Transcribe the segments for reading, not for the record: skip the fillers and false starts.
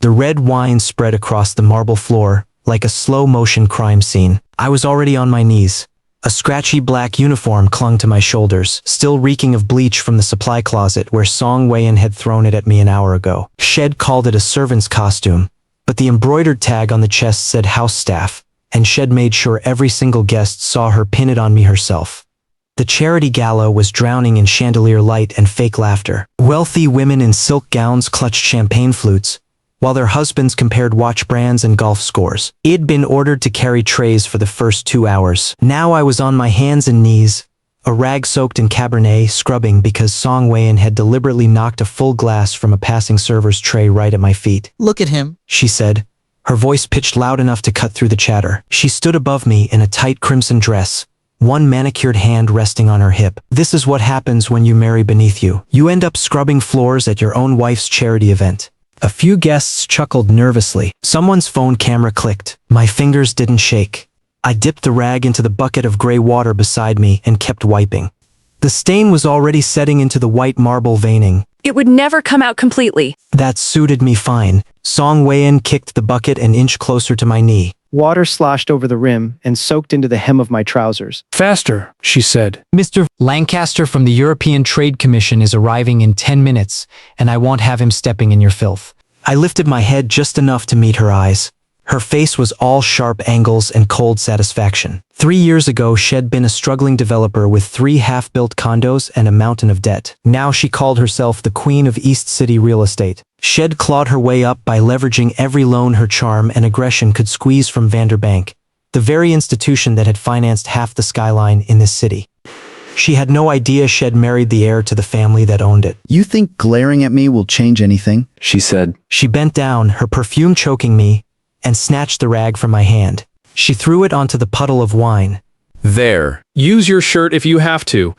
The red wine spread across the marble floor, like a slow-motion crime scene. I was already on my knees. A scratchy black uniform clung to my shoulders, still reeking of bleach from the supply closet where Song Wei-in had thrown it at me an hour ago. Shed called it a servant's costume, but the embroidered tag on the chest said house staff, and Shed made sure every single guest saw her pin it on me herself. The charity gala was drowning in chandelier light and fake laughter. Wealthy women in silk gowns clutched champagne flutes, while their husbands compared watch brands and golf scores. It had been ordered to carry trays for the first 2 hours. Now I was on my hands and knees, a rag soaked in Cabernet, scrubbing because Song Wei-in had deliberately knocked a full glass from a passing server's tray right at my feet. "Look at him," she said, her voice pitched loud enough to cut through the chatter. She stood above me in a tight crimson dress, one manicured hand resting on her hip. "This is what happens when you marry beneath you. You end up scrubbing floors at your own wife's charity event." A few guests chuckled nervously. Someone's phone camera clicked. My fingers didn't shake. I dipped the rag into the bucket of gray water beside me and kept wiping. The stain was already setting into the white marble veining. It would never come out completely. That suited me fine. Song Wei-in kicked the bucket an inch closer to my knee. Water sloshed over the rim and soaked into the hem of my trousers. "Faster," she said. "Mr. Lancaster from the European Trade Commission is arriving in 10 minutes, and I won't have him stepping in your filth." I lifted my head just enough to meet her eyes. Her face was all sharp angles and cold satisfaction. 3 years ago, she'd been a struggling developer with 3 half-built condos and a mountain of debt. Now she called herself the queen of East City real estate. She'd clawed her way up by leveraging every loan her charm and aggression could squeeze from Vanderbank, the very institution that had financed half the skyline in this city. She had no idea she'd married the heir to the family that owned it. "You think glaring at me will change anything?" she said. She bent down, her perfume choking me, and snatched the rag from my hand. She threw it onto the puddle of wine. "There. Use your shirt if you have to."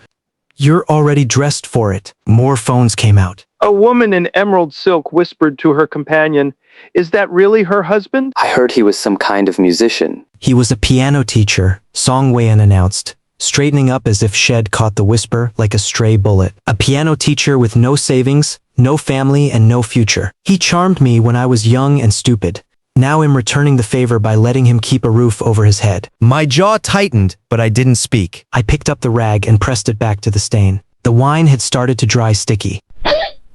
"You're already dressed for it." More phones came out. A woman in emerald silk whispered to her companion, "Is that really her husband?" I heard he was some kind of musician. "He was a piano teacher," Song Wei-in announced, straightening up as if Shed caught the whisper like a stray bullet. "A piano teacher with no savings, no family, and no future. He charmed me when I was young and stupid. Now I'm returning the favor by letting him keep a roof over his head." My jaw tightened, but I didn't speak. I picked up the rag and pressed it back to the stain. The wine had started to dry sticky.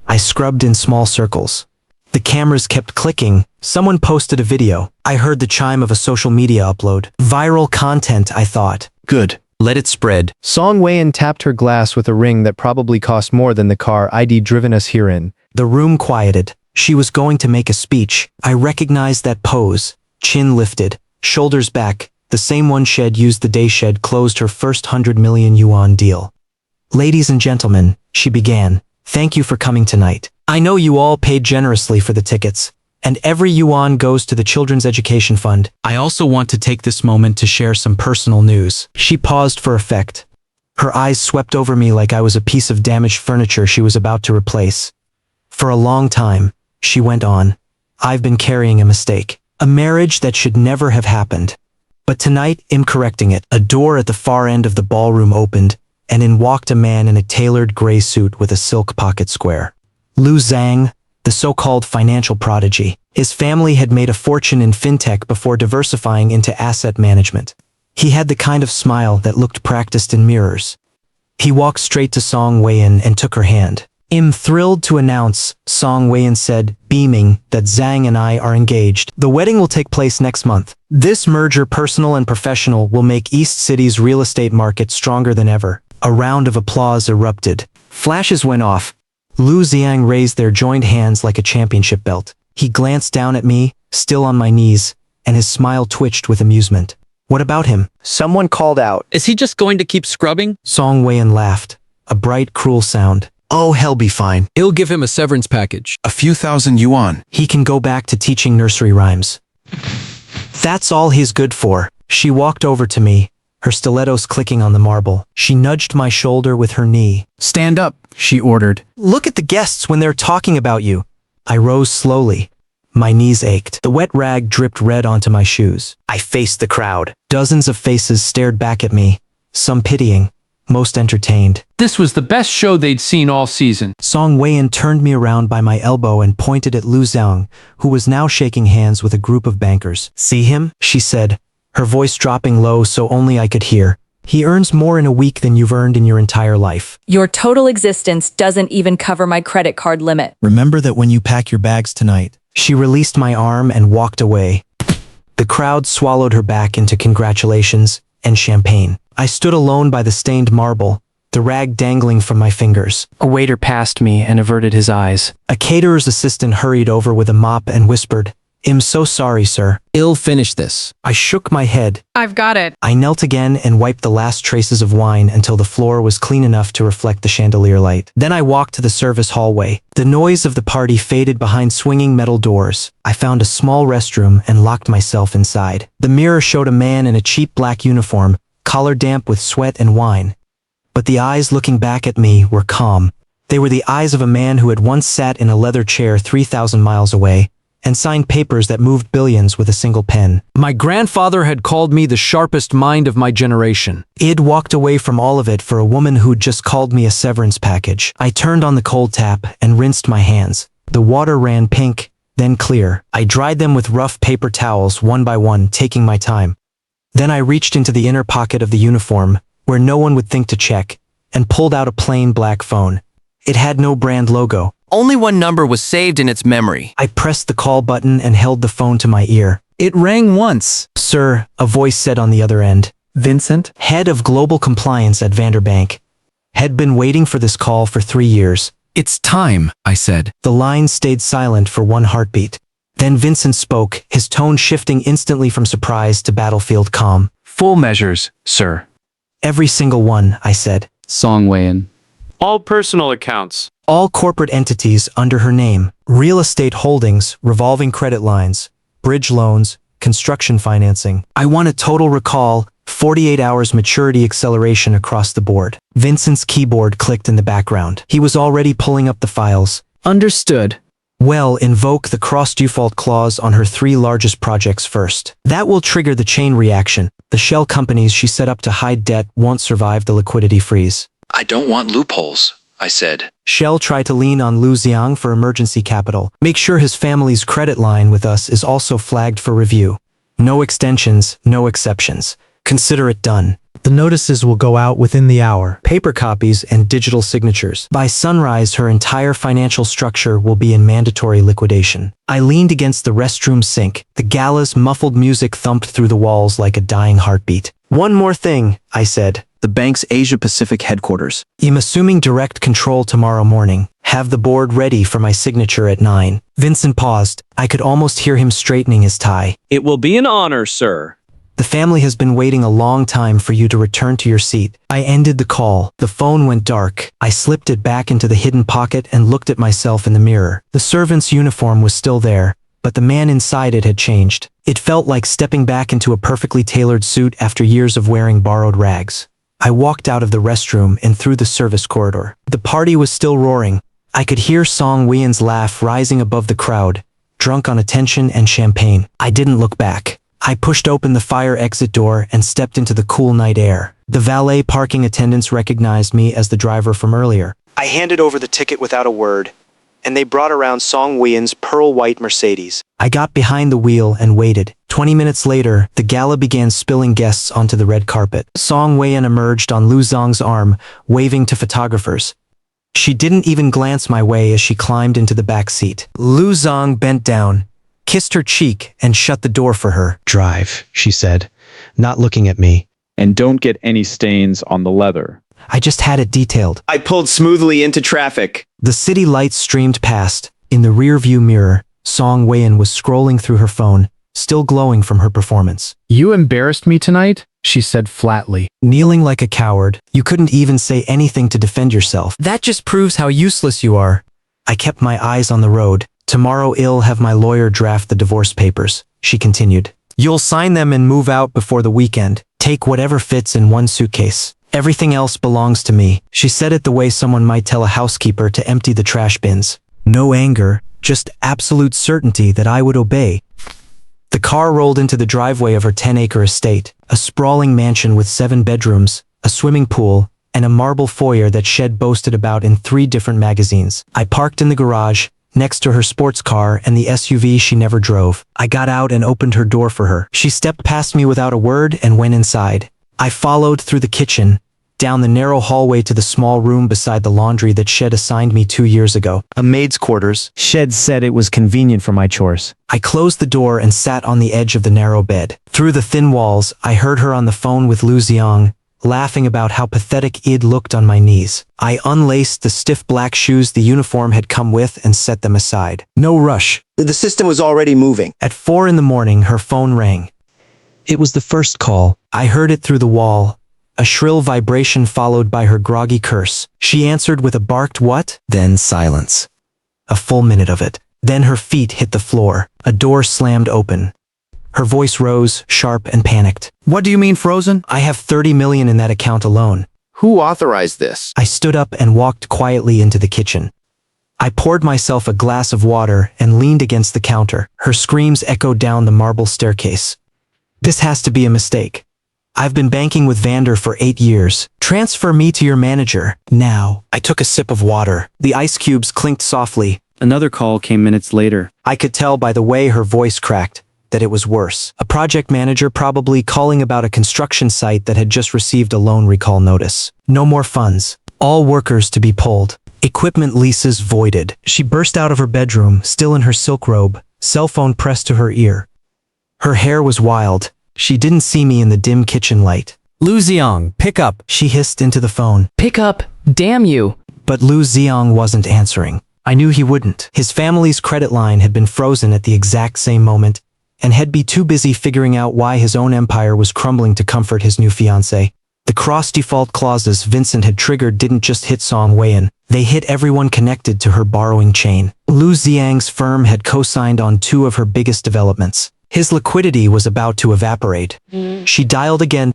I scrubbed in small circles. The cameras kept clicking. Someone posted a video. I heard the chime of a social media upload. Viral content, I thought. "Good. Let it spread." Song Wei-in tapped her glass with a ring that probably cost more than the car ID driven us herein. The room quieted. She was going to make a speech. I recognized that pose. Chin lifted, shoulders back, the same one Shed used the day Shed closed her first 100 million yuan deal. "Ladies and gentlemen," she began, "thank you for coming tonight. I know you all paid generously for the tickets, and every yuan goes to the Children's Education Fund. I also want to take this moment to share some personal news." She paused for effect. Her eyes swept over me like I was a piece of damaged furniture she was about to replace. "For a long time," she went on, "I've been carrying a mistake. A marriage that should never have happened. But tonight, I'm correcting it." A door at the far end of the ballroom opened, and in walked a man in a tailored gray suit with a silk pocket square. Lu Zhang, the so-called financial prodigy. His family had made a fortune in fintech before diversifying into asset management. He had the kind of smile that looked practiced in mirrors. He walked straight to Song Wei-in and took her hand. "I'm thrilled to announce," Song Wei-in said, beaming, "that Zhang and I are engaged. The wedding will take place next month. This merger, personal and professional, will make East City's real estate market stronger than ever." A round of applause erupted. Flashes went off. Lu Zhang raised their joined hands like a championship belt. He glanced down at me, still on my knees, and his smile twitched with amusement. "What about him?" Someone called out. Is he just going to keep scrubbing? Song Wei-in laughed, a bright, cruel sound. "Oh, he'll be fine. He'll give him a severance package. A few thousand yuan." He can go back to teaching nursery rhymes. That's all he's good for. She walked over to me, her stilettos clicking on the marble. She nudged my shoulder with her knee. "Stand up," she ordered. "Look at the guests when they're talking about you." I rose slowly. My knees ached. The wet rag dripped red onto my shoes. I faced the crowd. Dozens of faces stared back at me, some pitying, most entertained. This was the best show they'd seen all season. Song Weian turned me around by my elbow and pointed at Lu Xiang, who was now shaking hands with a group of bankers. "See him?" she said, her voice dropping low so only I could hear. "He earns more in a week than you've earned in your entire life." Your total existence doesn't even cover my credit card limit. Remember that when you pack your bags tonight. She released my arm and walked away. The crowd swallowed her back into congratulations and champagne. I stood alone by the stained marble, the rag dangling from my fingers. A waiter passed me and averted his eyes. A caterer's assistant hurried over with a mop and whispered, "I'm so sorry, sir." I'll finish this. I shook my head. I've got it. I knelt again and wiped the last traces of wine until the floor was clean enough to reflect the chandelier light. Then I walked to the service hallway. The noise of the party faded behind swinging metal doors. I found a small restroom and locked myself inside. The mirror showed a man in a cheap black uniform, collar damp with sweat and wine. But the eyes looking back at me were calm. They were the eyes of a man who had once sat in a leather chair 3,000 miles away and signed papers that moved billions with a single pen. My grandfather had called me the sharpest mind of my generation. Id walked away from all of it for a woman who'd just called me a severance package. I turned on the cold tap and rinsed my hands. The water ran pink, then clear. I dried them with rough paper towels one by one, taking my time. Then I reached into the inner pocket of the uniform, where no one would think to check, and pulled out a plain black phone. It had no brand logo. Only one number was saved in its memory. I pressed the call button and held the phone to my ear. It rang once. "Sir," a voice said on the other end. Vincent? Head of global compliance at Vanderbank. Had been waiting for this call for 3 years. It's time, I said. The line stayed silent for one heartbeat. Then Vincent spoke, his tone shifting instantly from surprise to battlefield calm. Full measures, sir. "Every single one," I said. Song Weian. All personal accounts. "All corporate entities under her name. Real estate holdings, revolving credit lines, bridge loans, construction financing. I want a total recall, 48 hours maturity acceleration across the board." Vincent's keyboard clicked in the background. He was already pulling up the files. Understood. "Well, invoke the cross-default clause on her 3 largest projects first. That will trigger the chain reaction. The shell companies she set up to hide debt won't survive the liquidity freeze." I don't want loopholes, I said. Shell tried to lean on Lu Xiang for emergency capital. Make sure his family's credit line with us is also flagged for review. No extensions, no exceptions. Consider it done. The notices will go out within the hour. Paper copies and digital signatures. By sunrise, her entire financial structure will be in mandatory liquidation. I leaned against the restroom sink. The gala's muffled music thumped through the walls like a dying heartbeat. "One more thing," I said. The bank's Asia-Pacific headquarters. "I'm assuming direct control tomorrow morning. Have the board ready for my signature at 9. Vincent paused. I could almost hear him straightening his tie. It will be an honor, sir. "The family has been waiting a long time for you to return to your seat." I ended the call. The phone went dark. I slipped it back into the hidden pocket and looked at myself in the mirror. The servant's uniform was still there, but the man inside it had changed. It felt like stepping back into a perfectly tailored suit after years of wearing borrowed rags. I walked out of the restroom and through the service corridor. The party was still roaring. I could hear Song Weian's laugh rising above the crowd, drunk on attention and champagne. I didn't look back. I pushed open the fire exit door and stepped into the cool night air. The valet parking attendants recognized me as the driver from earlier. I handed over the ticket without a word, and they brought around Song Weian's pearl-white Mercedes. I got behind the wheel and waited. 20 minutes later, the gala began spilling guests onto the red carpet. Song Weian emerged on Lu Xiang's arm, waving to photographers. She didn't even glance my way as she climbed into the back seat. Lu Xiang bent down, kissed her cheek, and shut the door for her. "Drive," she said, not looking at me. "And don't get any stains on the leather." I just had it detailed. I pulled smoothly into traffic. The city lights streamed past. In the rearview mirror, Song Weian was scrolling through her phone, still glowing from her performance. "You embarrassed me tonight," she said flatly. Kneeling like a coward, you couldn't even say anything to defend yourself. That just proves how useless you are. I kept my eyes on the road. "Tomorrow I'll have my lawyer draft the divorce papers," she continued. "You'll sign them and move out before the weekend. Take whatever fits in one suitcase. Everything else belongs to me." She said it the way someone might tell a housekeeper to empty the trash bins. No anger, just absolute certainty that I would obey. The car rolled into the driveway of her 10-acre estate, a sprawling mansion with 7 bedrooms, a swimming pool, and a marble foyer that Shed boasted about in 3 different magazines. I parked in the garage, next to her sports car and the SUV she never drove. I got out and opened her door for her. She stepped past me without a word and went inside. I followed through the kitchen, down the narrow hallway to the small room beside the laundry that Shed assigned me 2 years ago. A maid's quarters. Shed said it was convenient for my chores. I closed the door and sat on the edge of the narrow bed. Through the thin walls, I heard her on the phone with Lu Xiang, laughing about how pathetic Id looked on my knees. I unlaced the stiff black shoes the uniform had come with and set them aside. No rush. The system was already moving. At 4 in the morning, her phone rang. It was the first call. I heard it through the wall, a shrill vibration followed by her groggy curse. She answered with a barked what? Then silence. A full minute of it. Then her feet hit the floor. A door slammed open. Her voice rose, sharp and panicked. What do you mean frozen? I have 30 million in that account alone. Who authorized this? I stood up and walked quietly into the kitchen. I poured myself a glass of water and leaned against the counter. Her screams echoed down the marble staircase. This has to be a mistake. I've been banking with Vander for 8 years. Transfer me to your manager, now. I took a sip of water. The ice cubes clinked softly. Another call came minutes later. I could tell by the way her voice cracked that it was worse. A project manager probably calling about a construction site that had just received a loan recall notice. No more funds. All workers to be pulled. Equipment leases voided. She burst out of her bedroom, still in her silk robe, cell phone pressed to her ear. Her hair was wild. She didn't see me in the dim kitchen light. Lu Xiang, pick up. She hissed into the phone. Pick up, damn you. But Lu Xiang wasn't answering. I knew he wouldn't. His family's credit line had been frozen at the exact same moment, and had be too busy figuring out why his own empire was crumbling to comfort his new fiancée. The cross-default clauses Vincent had triggered didn't just hit Song Weian, they hit everyone connected to her borrowing chain. Lu Xiang's firm had co-signed on 2 of her biggest developments. His liquidity was about to evaporate. She dialed again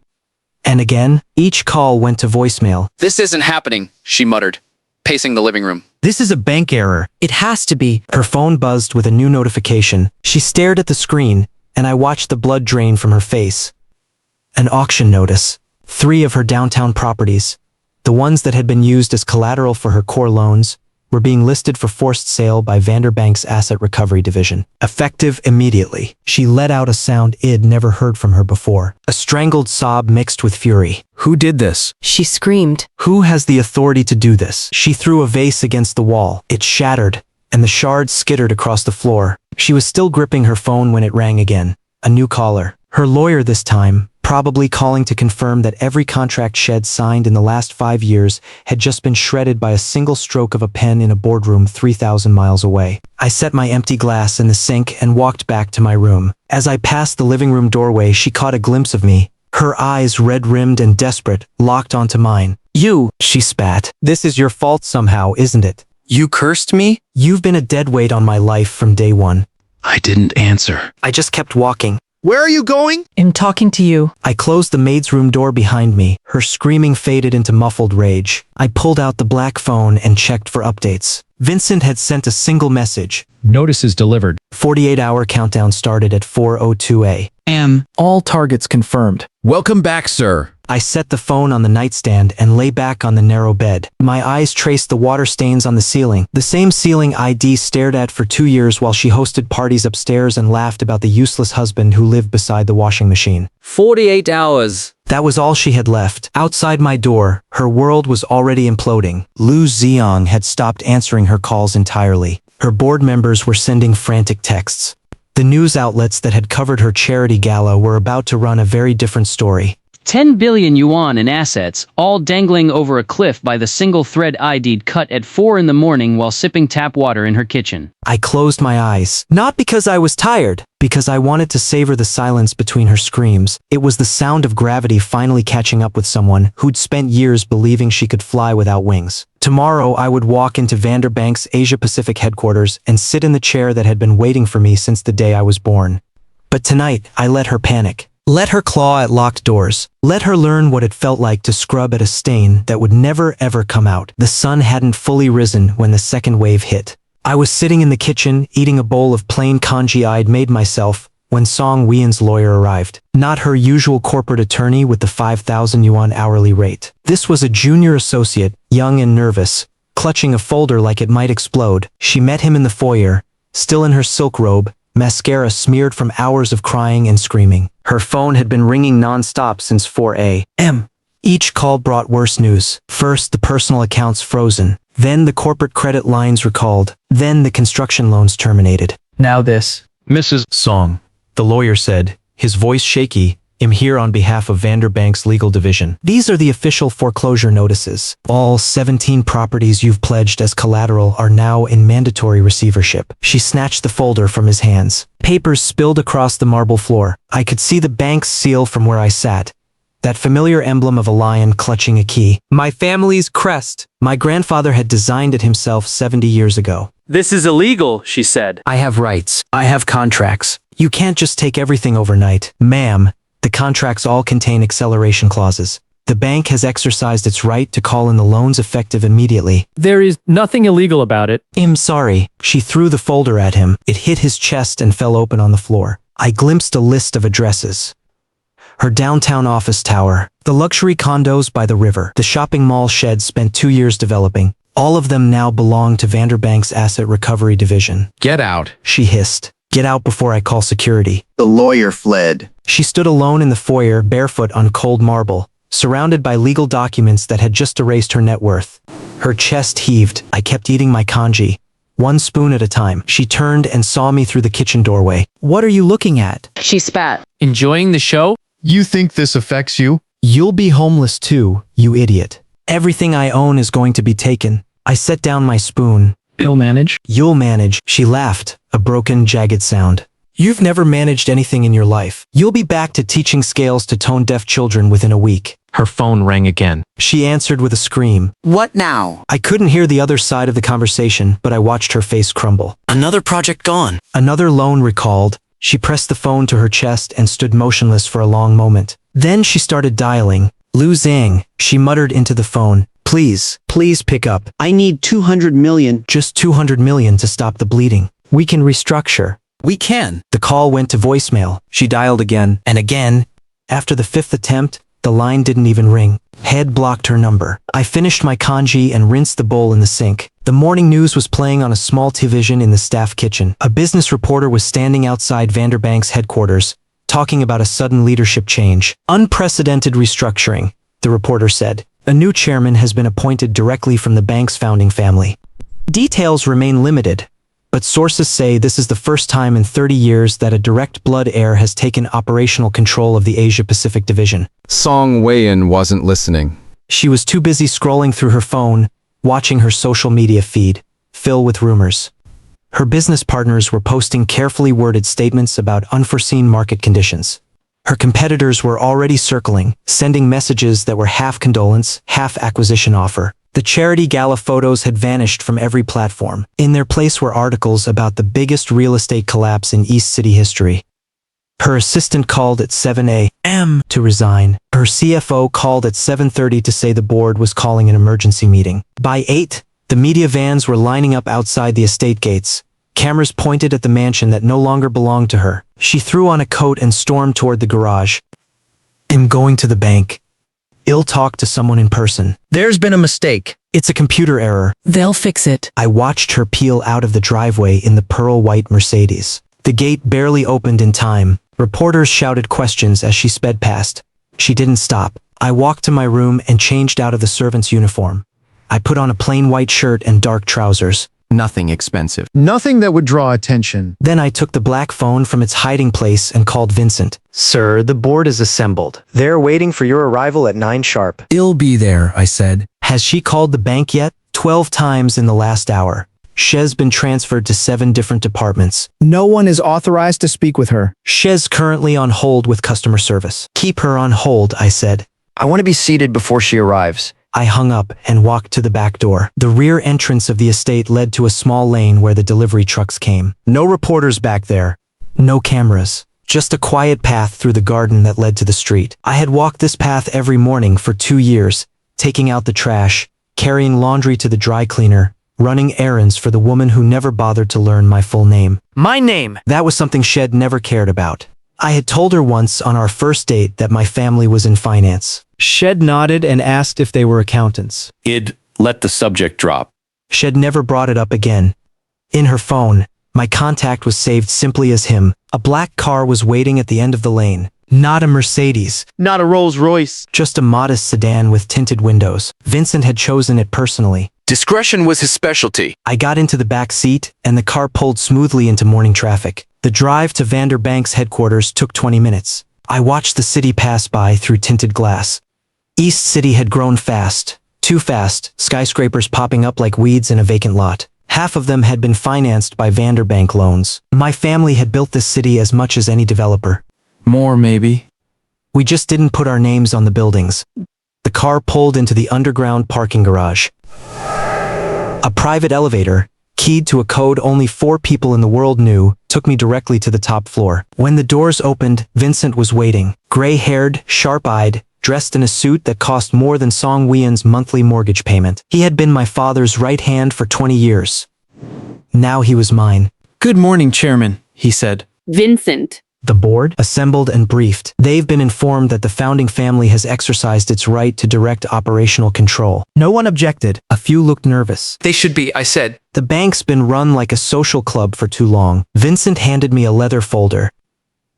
and again. Each call went to voicemail. This isn't happening, she muttered, pacing the living room. This is a bank error. It has to be. Her phone buzzed with a new notification. She stared at the screen, and I watched the blood drain from her face. An auction notice. 3 of her downtown properties, the ones that had been used as collateral for her core loans, were being listed for forced sale by Vanderbank's Asset Recovery Division. Effective immediately. She let out a sound Id never heard from her before. A strangled sob mixed with fury. Who did this? She screamed. Who has the authority to do this? She threw a vase against the wall. It shattered, and the shards skittered across the floor. She was still gripping her phone when it rang again. A new caller. Her lawyer this time, probably calling to confirm that every contract Shed signed in the last 5 years had just been shredded by a single stroke of a pen in a boardroom 3,000 miles away. I set my empty glass in the sink and walked back to my room. As I passed the living room doorway, she caught a glimpse of me. Her eyes, red-rimmed and desperate, locked onto mine. You, she spat. This is your fault somehow, isn't it? You cursed me? You've been a deadweight on my life from day one. I didn't answer. I just kept walking. Where are you going? I'm talking to you. I closed the maid's room door behind me. Her screaming faded into muffled rage. I pulled out the black phone and checked for updates. Vincent had sent a single message. Notices delivered. 48-hour countdown started at 4:02 a.m. All targets confirmed. Welcome back, sir. I set the phone on the nightstand and lay back on the narrow bed. My eyes traced the water stains on the ceiling. The same ceiling ID stared at for 2 years while she hosted parties upstairs and laughed about the useless husband who lived beside the washing machine. 48 hours. That was all she had left. Outside my door, her world was already imploding. Lu Xiang had stopped answering her calls entirely. Her board members were sending frantic texts. The news outlets that had covered her charity gala were about to run a very different story. 10 billion yuan in assets, all dangling over a cliff by the single thread ID'd cut at 4 in the morning while sipping tap water in her kitchen. I closed my eyes. Not because I was tired, because I wanted to savor the silence between her screams. It was the sound of gravity finally catching up with someone who'd spent years believing she could fly without wings. Tomorrow I would walk into Vanderbank's Asia-Pacific headquarters and sit in the chair that had been waiting for me since the day I was born. But tonight, I let her panic. Let her claw at locked doors. Let her learn what it felt like to scrub at a stain that would never ever come out. The sun hadn't fully risen when the second wave hit. I was sitting in the kitchen, eating a bowl of plain congee I'd made myself, when Song Wien's lawyer arrived. Not her usual corporate attorney with the 5,000 yuan hourly rate. This was a junior associate, young and nervous, clutching a folder like it might explode. She met him in the foyer, still in her silk robe, mascara smeared from hours of crying and screaming. Her phone had been ringing non-stop since 4 a.m. Each call brought worse news. First, the personal accounts frozen. Then the corporate credit lines recalled. Then the construction loans terminated. Now this. Mrs. Song, the lawyer said, his voice shaky, am here on behalf of Vanderbank's legal division. These are the official foreclosure notices. All 17 properties you've pledged as collateral are now in mandatory receivership. She snatched the folder from his hands. Papers spilled across the marble floor. I could see the bank's seal from where I sat. That familiar emblem of a lion clutching a key. My family's crest. My grandfather had designed it himself 70 years ago. This is illegal, she said. I have rights. I have contracts. You can't just take everything overnight. Ma'am, the contracts all contain acceleration clauses. The bank has exercised its right to call in the loans effective immediately. There is nothing illegal about it. I'm sorry. She threw the folder at him. It hit his chest and fell open on the floor. I glimpsed a list of addresses. Her downtown office tower, the luxury condos by the river, the shopping mall shed spent 2 years developing. All of them now belong to Vanderbank's asset recovery division. Get out. She hissed. Get out before I call security. The lawyer fled. She stood alone in the foyer, barefoot on cold marble, surrounded by legal documents that had just erased her net worth. Her chest heaved. I kept eating my congee, one spoon at a time. She turned and saw me through the kitchen doorway. What are you looking at? She spat. Enjoying the show? You think this affects you? You'll be homeless too, you idiot. Everything I own is going to be taken. I set down my spoon. You'll manage. You'll manage. She laughed, a broken, jagged sound. You've never managed anything in your life. You'll be back to teaching scales to tone-deaf children within a week. Her phone rang again. She answered with a scream. What now? I couldn't hear the other side of the conversation, but I watched her face crumble. Another project gone. Another loan recalled. She pressed the phone to her chest and stood motionless for a long moment. Then she started dialing. Lu Zhang, she muttered into the phone. Please pick up. I need 200 million. Just 200 million to stop the bleeding. We can restructure. We can. The call went to voicemail. She dialed again and again. After the 5th attempt, the line didn't even ring. Head blocked her number. I finished my congee and rinsed the bowl in the sink. The morning news was playing on a small television in the staff kitchen. A business reporter was standing outside Vanderbank's headquarters, talking about a sudden leadership change. Unprecedented restructuring, the reporter said. A new chairman has been appointed directly from the bank's founding family. Details remain limited, but sources say this is the first time in 30 years that a direct blood heir has taken operational control of the Asia-Pacific division. Song Wei-in wasn't listening. She was too busy scrolling through her phone, watching her social media feed fill with rumors. Her business partners were posting carefully worded statements about unforeseen market conditions. Her competitors were already circling, sending messages that were half condolence, half acquisition offer. The charity gala photos had vanished from every platform. In their place were articles about the biggest real estate collapse in East City history. Her assistant called at 7 a.m. to resign. Her CFO called at 7:30 to say the board was calling an emergency meeting. By 8, the media vans were lining up outside the estate gates. Cameras pointed at the mansion that no longer belonged to her. She threw on a coat and stormed toward the garage. I'm going to the bank. I'll talk to someone in person. There's been a mistake. It's a computer error. They'll fix it. I watched her peel out of the driveway in the pearl white Mercedes. The gate barely opened in time. Reporters shouted questions as she sped past. She didn't stop. I walked to my room and changed out of the servant's uniform. I put on a plain white shirt and dark trousers. Nothing expensive. Nothing that would draw attention. Then I took the black phone from its hiding place and called Vincent. Sir, the board is assembled. They're waiting for your arrival at 9 sharp. I'll be there, I said. Has she called the bank yet? 12 times in the last hour. She's been transferred to 7 different departments. No one is authorized to speak with her. She's currently on hold with customer service. Keep her on hold, I said. I want to be seated before she arrives. I hung up and walked to the back door. The rear entrance of the estate led to a small lane where the delivery trucks came. No reporters back there. No cameras. Just a quiet path through the garden that led to the street. I had walked this path every morning for 2 years, taking out the trash, carrying laundry to the dry cleaner, running errands for the woman who never bothered to learn my full name. My name. That was something Shed never cared about. I had told her once on our first date that my family was in finance. Shed nodded and asked if they were accountants. Id let the subject drop. Shed never brought it up again. In her phone, my contact was saved simply as him. A black car was waiting at the end of the lane. Not a Mercedes. Not a Rolls Royce. Just a modest sedan with tinted windows. Vincent had chosen it personally. Discretion was his specialty. I got into the back seat, and the car pulled smoothly into morning traffic. The drive to Vanderbank's headquarters took 20 minutes. I watched the city pass by through tinted glass. East City had grown fast. Too fast, skyscrapers popping up like weeds in a vacant lot. Half of them had been financed by Vanderbank loans. My family had built this city as much as any developer. More, maybe. We just didn't put our names on the buildings. The car pulled into the underground parking garage. A private elevator, keyed to a code only 4 people in the world knew, took me directly to the top floor. When the doors opened, Vincent was waiting. Gray-haired, sharp-eyed, dressed in a suit that cost more than Song Wean's monthly mortgage payment. He had been my father's right hand for 20 years. Now he was mine. Good morning, Chairman, he said. Vincent. The board assembled and briefed. They've been informed that the founding family has exercised its right to direct operational control. No one objected. A few looked nervous. They should be, I said. The bank's been run like a social club for too long. Vincent handed me a leather folder.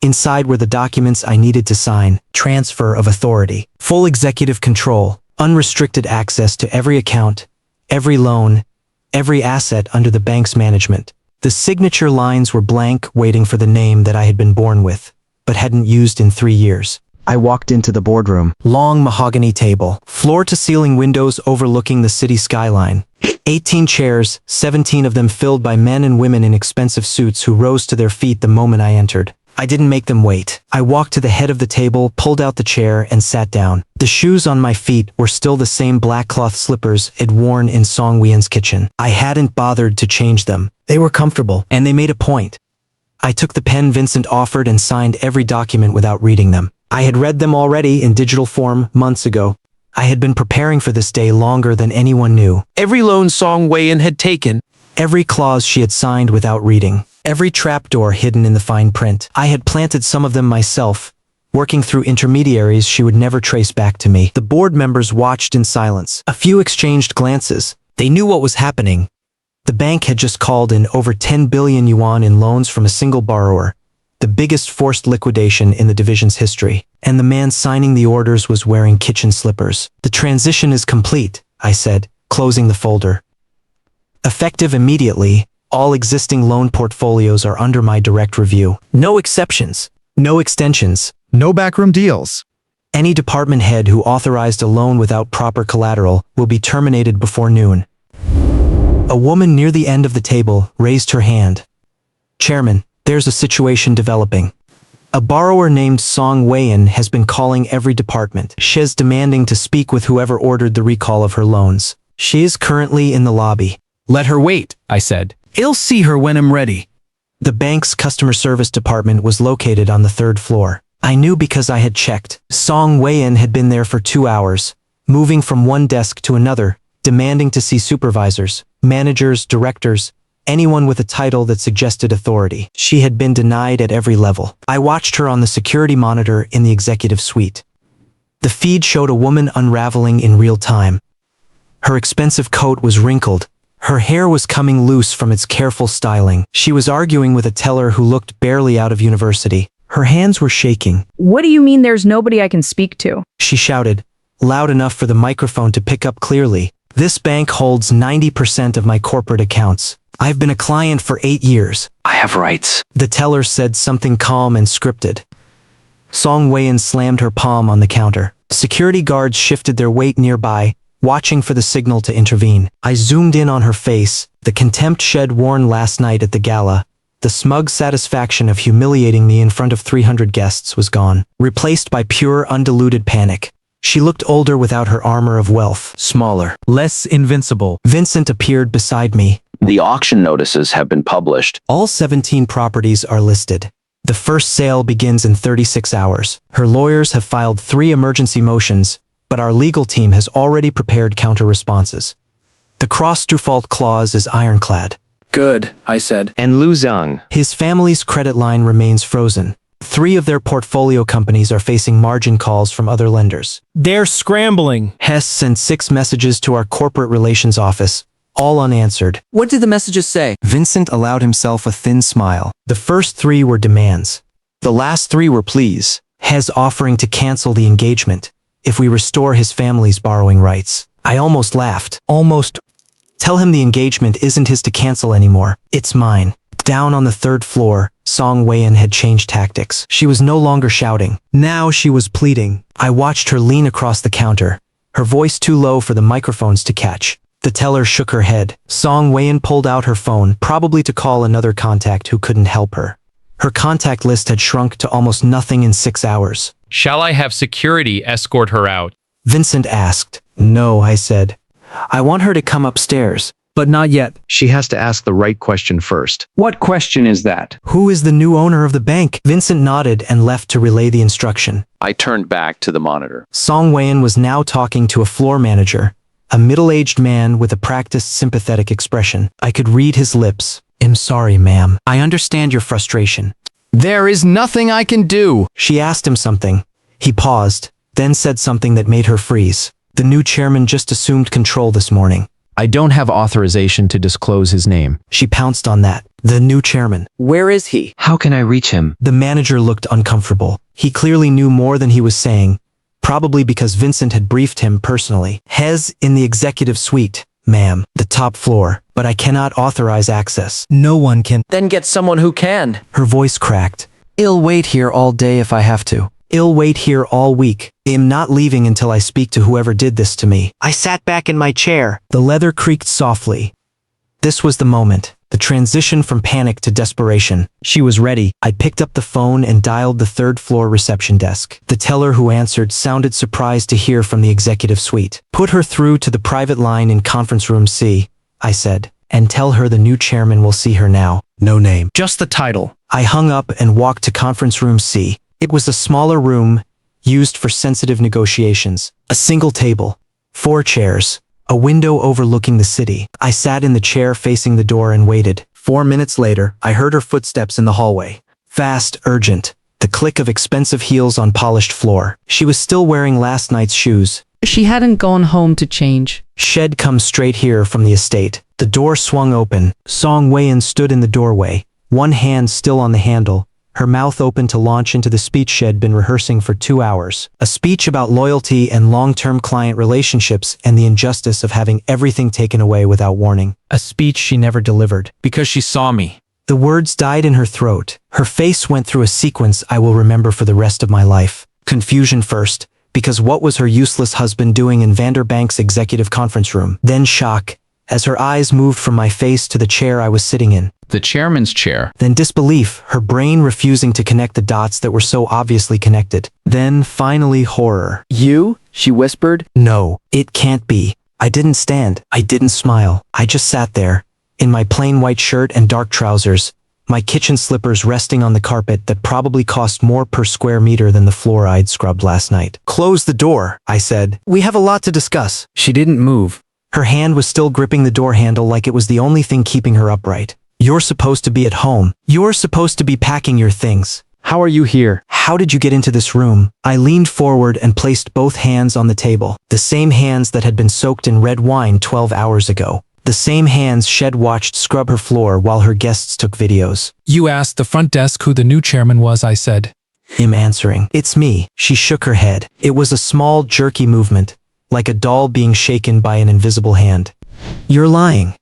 Inside were the documents I needed to sign. Transfer of authority. Full executive control. Unrestricted access to every account, every loan, every asset under the bank's management. The signature lines were blank, waiting for the name that I had been born with, but hadn't used in 3 years. I walked into the boardroom. Long mahogany table. Floor-to-ceiling windows overlooking the city skyline. 18 chairs, 17 of them filled by men and women in expensive suits who rose to their feet the moment I entered. I didn't make them wait. I walked to the head of the table, pulled out the chair, and sat down. The shoes on my feet were still the same black cloth slippers I'd worn in Song Wean's kitchen. I hadn't bothered to change them. They were comfortable, and they made a point. I took the pen Vincent offered and signed every document without reading them. I had read them already in digital form months ago. I had been preparing for this day longer than anyone knew. Every loan Song Wean had taken. Every clause she had signed without reading. Every trapdoor hidden in the fine print. I had planted some of them myself, working through intermediaries she would never trace back to me. The board members watched in silence. A few exchanged glances. They knew what was happening. The bank had just called in over 10 billion yuan in loans from a single borrower, the biggest forced liquidation in the division's history. And the man signing the orders was wearing kitchen slippers. The transition is complete, I said, closing the folder. Effective immediately, all existing loan portfolios are under my direct review. No exceptions. No extensions. No backroom deals. Any department head who authorized a loan without proper collateral will be terminated before noon. A woman near the end of the table raised her hand. Chairman, there's a situation developing. A borrower named Song Wean has been calling every department. She's demanding to speak with whoever ordered the recall of her loans. She is currently in the lobby. Let her wait, I said. I'll see her when I'm ready. The bank's customer service department was located on the 3rd floor. I knew because I had checked. Song Wean had been there for 2 hours, moving from one desk to another, demanding to see supervisors, managers, directors, anyone with a title that suggested authority. She had been denied at every level. I watched her on the security monitor in the executive suite. The feed showed a woman unraveling in real time. Her expensive coat was wrinkled. Her hair was coming loose from its careful styling. She was arguing with a teller who looked barely out of university. Her hands were shaking. What do you mean there's nobody I can speak to? She shouted, loud enough for the microphone to pick up clearly. This bank holds 90% of my corporate accounts. I've been a client for 8 years. I have rights. The teller said something calm and scripted. Song Wean slammed her palm on the counter. Security guards shifted their weight nearby, watching for the signal to intervene. I zoomed in on her face, the contempt she'd worn last night at the gala. The smug satisfaction of humiliating me in front of 300 guests was gone, replaced by pure, undiluted panic. She looked older without her armor of wealth, smaller, less invincible. Vincent appeared beside me. The auction notices have been published. All 17 properties are listed. The first sale begins in 36 hours. Her lawyers have filed 3 emergency motions, but our legal team has already prepared counter-responses. The cross-default clause is ironclad. Good, I said. And Lu Zhang. His family's credit line remains frozen. 3 of their portfolio companies are facing margin calls from other lenders. They're scrambling. Hess sent 6 messages to our corporate relations office, all unanswered. What did the messages say? Vincent allowed himself a thin smile. The first 3 were demands. The last 3 were pleas. Hess offering to cancel the engagement if we restore his family's borrowing rights. I almost laughed. Almost. Tell him the engagement isn't his to cancel anymore. It's mine. Down on the 3rd floor, Song Weian had changed tactics. She was no longer shouting. Now she was pleading. I watched her lean across the counter, her voice too low for the microphones to catch. The teller shook her head. Song Weian pulled out her phone, probably to call another contact who couldn't help her. Her contact list had shrunk to almost nothing in 6 hours. Shall I have security escort her out? Vincent asked. No, I said. I want her to come upstairs. But not yet. She has to ask the right question first. What question is that? Who is the new owner of the bank? Vincent nodded and left to relay the instruction. I turned back to the monitor. Song Weian was now talking to a floor manager, a middle-aged man with a practiced sympathetic expression. I could read his lips. I'm sorry, ma'am. I understand your frustration. There is nothing I can do. She asked him something. He paused, then said something that made her freeze. The new chairman just assumed control this morning. I don't have authorization to disclose his name. She pounced on that. The new chairman. Where is he? How can I reach him? The manager looked uncomfortable. He clearly knew more than he was saying, probably because Vincent had briefed him personally. Hez in the executive suite, ma'am, the top floor, but I cannot authorize access. No one can. Then get someone who can. Her voice cracked. I'll wait here all day if I have to. I'll wait here all week. I'm not leaving until I speak to whoever did this to me. I sat back in my chair. The leather creaked softly. This was the moment. The transition from panic to desperation. She was ready. I picked up the phone and dialed the 3rd floor reception desk. The teller who answered sounded surprised to hear from the executive suite. Put her through to the private line in conference room C, I said, and tell her the new chairman will see her now. No name. Just the title. I hung up and walked to conference room C. It was a smaller room, used for sensitive negotiations. A single table, 4 chairs, a window overlooking the city. I sat in the chair facing the door and waited. 4 minutes later, I heard her footsteps in the hallway. Fast, urgent, the click of expensive heels on polished floor. She was still wearing last night's shoes. She hadn't gone home to change. Shed comes straight here from the estate. The door swung open. Song Weian stood in the doorway, one hand still on the handle, her mouth open to launch into the speech she'd been rehearsing for 2 hours. A speech about loyalty and long-term client relationships and the injustice of having everything taken away without warning. A speech she never delivered. Because she saw me. The words died in her throat. Her face went through a sequence I will remember for the rest of my life. Confusion first, because what was her useless husband doing in Vanderbank's executive conference room? Then shock, as her eyes moved from my face to the chair I was sitting in. The chairman's chair. Then disbelief, her brain refusing to connect the dots that were so obviously connected. Then, finally, horror. You? She whispered. No, it can't be. I didn't stand. I didn't smile. I just sat there, in my plain white shirt and dark trousers, my kitchen slippers resting on the carpet that probably cost more per square meter than the floor I'd scrubbed last night. Close the door, I said. We have a lot to discuss. She didn't move. Her hand was still gripping the door handle like it was the only thing keeping her upright. You're supposed to be at home. You're supposed to be packing your things. How are you here? How did you get into this room? I leaned forward and placed both hands on the table. The same hands that had been soaked in red wine 12 hours ago. The same hands Shed watched scrub her floor while her guests took videos. You asked the front desk who the new chairman was, I said. Him answering. It's me. She shook her head. It was a small, jerky movement, like a doll being shaken by an invisible hand. You're lying.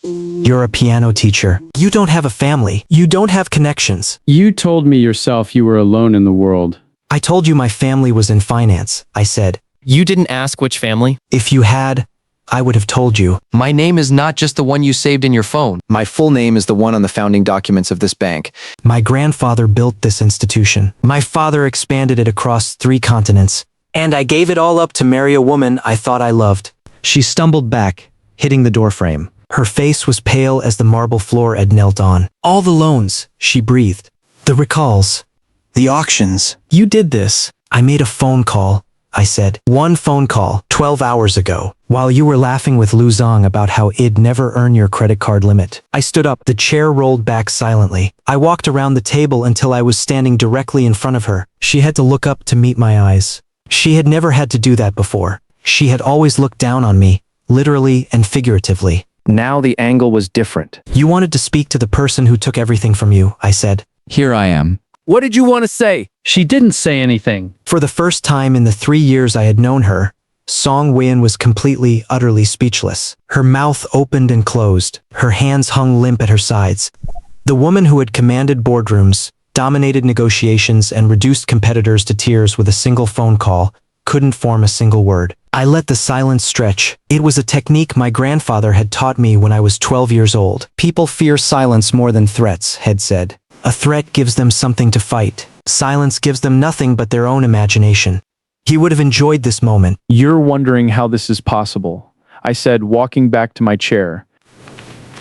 You're a piano teacher. You don't have a family. You don't have connections. You told me yourself you were alone in the world. I told you my family was in finance, I said. You didn't ask which family? If you had, I would have told you. My name is not just the one you saved in your phone. My full name is the one on the founding documents of this bank. My grandfather built this institution. My father expanded it across 3 continents. And I gave it all up to marry a woman I thought I loved. She stumbled back, hitting the doorframe. Her face was pale as the marble floor I'd knelt on. All the loans, she breathed. The recalls. The auctions. You did this. I made a phone call, I said. One phone call, 12 hours ago, while you were laughing with Lu Zong about how it'd never earn your credit card limit. I stood up, the chair rolled back silently. I walked around the table until I was standing directly in front of her. She had to look up to meet my eyes. She had never had to do that before. She had always looked down on me, literally and figuratively. Now the angle was different. You wanted to speak to the person who took everything from you, I said. Here I am. What did you want to say? She didn't say anything. For the first time in the 3 years I had known her, Song Wein was completely, utterly speechless. Her mouth opened and closed. Her hands hung limp at her sides. The woman who had commanded boardrooms, dominated negotiations, and reduced competitors to tears with a single phone call, couldn't form a single word. I let the silence stretch. It was a technique my grandfather had taught me when I was 12 years old. People fear silence more than threats, Head said. A threat gives them something to fight. Silence gives them nothing but their own imagination. He would have enjoyed this moment. You're wondering how this is possible, I said, walking back to my chair.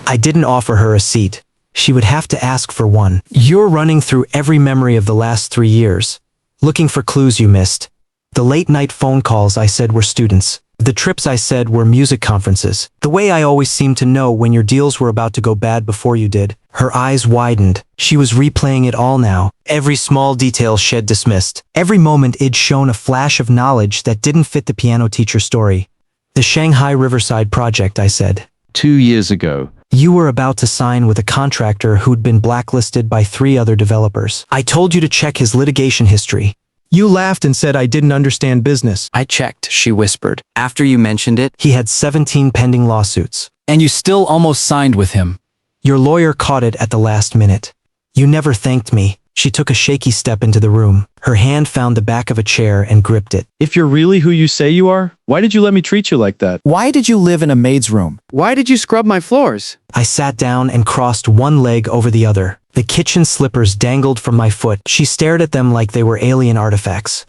I didn't offer her a seat. She would have to ask for one. You're running through every memory of the last 3 years, looking for clues you missed. The late-night phone calls I said were students. The trips I said were music conferences. The way I always seemed to know when your deals were about to go bad before you did. Her eyes widened. She was replaying it all now. Every small detail Shed dismissed. Every moment it'd shown a flash of knowledge that didn't fit the piano teacher story. The Shanghai Riverside project, I said. 2 years ago. You were about to sign with a contractor who'd been blacklisted by 3 other developers. I told you to check his litigation history. You laughed and said I didn't understand business. I checked, she whispered. After you mentioned it, He had 17 pending lawsuits. And you still almost signed with him. Your lawyer caught it at the last minute. You never thanked me. She took a shaky step into the room. Her hand found the back of a chair and gripped it. If you're really who you say you are, why did you let me treat you like that? Why did you live in a maid's room? Why did you scrub my floors? I sat down and crossed one leg over the other. The kitchen slippers dangled from my foot. She stared at them like they were alien artifacts.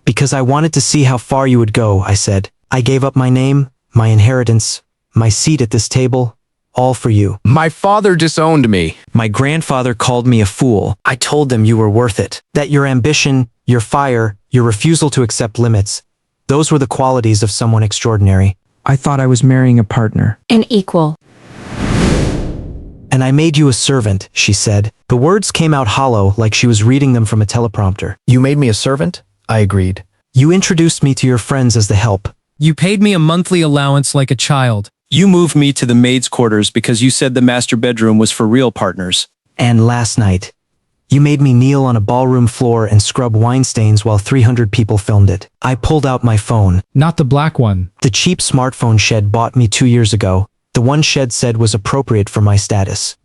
Because I wanted to see how far you would go, I said. I gave up my name, my inheritance, my seat at this table, all for you. My father disowned me. My grandfather called me a fool. I told them you were worth it. That your ambition, your fire, your refusal to accept limits, those were the qualities of someone extraordinary. I thought I was marrying a partner. An equal. And I made you a servant, she said. The words came out hollow, like she was reading them from a teleprompter. You made me a servant? I agreed. You introduced me to your friends as the help. You paid me a monthly allowance like a child. You moved me to the maid's quarters because you said the master bedroom was for real partners. And last night, you made me kneel on a ballroom floor and scrub wine stains while 300 people filmed it. I pulled out my phone. Not the black one. The cheap smartphone Shed bought me 2 years ago. The one Shed said was appropriate for my status.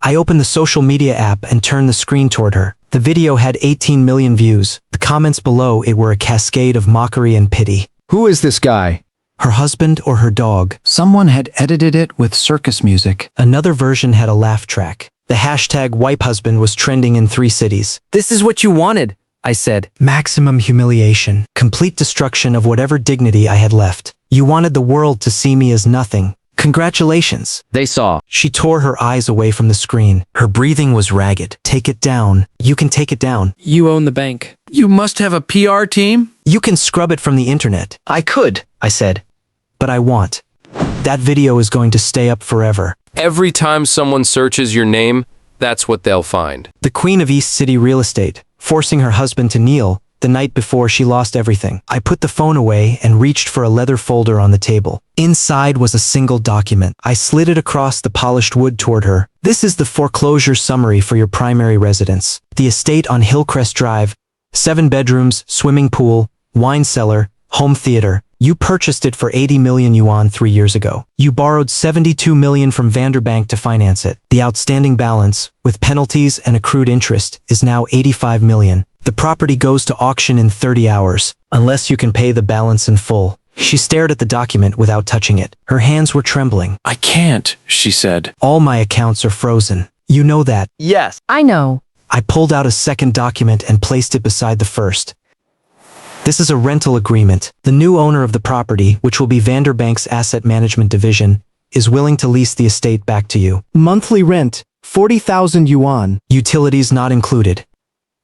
I opened the social media app and turned the screen toward her. The video had 18 million views. The comments below it were a cascade of mockery and pity. Who is this guy? Her husband or her dog. Someone had edited it with circus music. Another version had a laugh track. The hashtag wipe husband was trending in 3 cities. This is what you wanted, I said. Maximum humiliation. Complete destruction of whatever dignity I had left. You wanted the world to see me as nothing. Congratulations. They saw. She tore her eyes away from the screen. Her breathing was ragged. Take it down. You can take it down. You own the bank. You must have a PR team? You can scrub it from the internet. I could, I said. But I want. That video is going to stay up forever. Every time someone searches your name, that's what they'll find. The queen of East City real estate, forcing her husband to kneel the night before she lost everything. I put the phone away and reached for a leather folder on the table. Inside was a single document. I slid it across the polished wood toward her. This is the foreclosure summary for your primary residence. The estate on Hillcrest Drive, 7 bedrooms, swimming pool, wine cellar, home theater. You purchased it for 80 million yuan 3 years ago. You borrowed 72 million from Vanderbank to finance it. The outstanding balance, with penalties and accrued interest, is now 85 million. The property goes to auction in 30 hours, unless you can pay the balance in full. She stared at the document without touching it. Her hands were trembling. I can't, she said. All my accounts are frozen. You know that. Yes. I know. I pulled out a second document and placed it beside the first. This is a rental agreement. The new owner of the property, which will be Vanderbank's asset management division, is willing to lease the estate back to you. Monthly rent, 40,000 yuan. Utilities not included.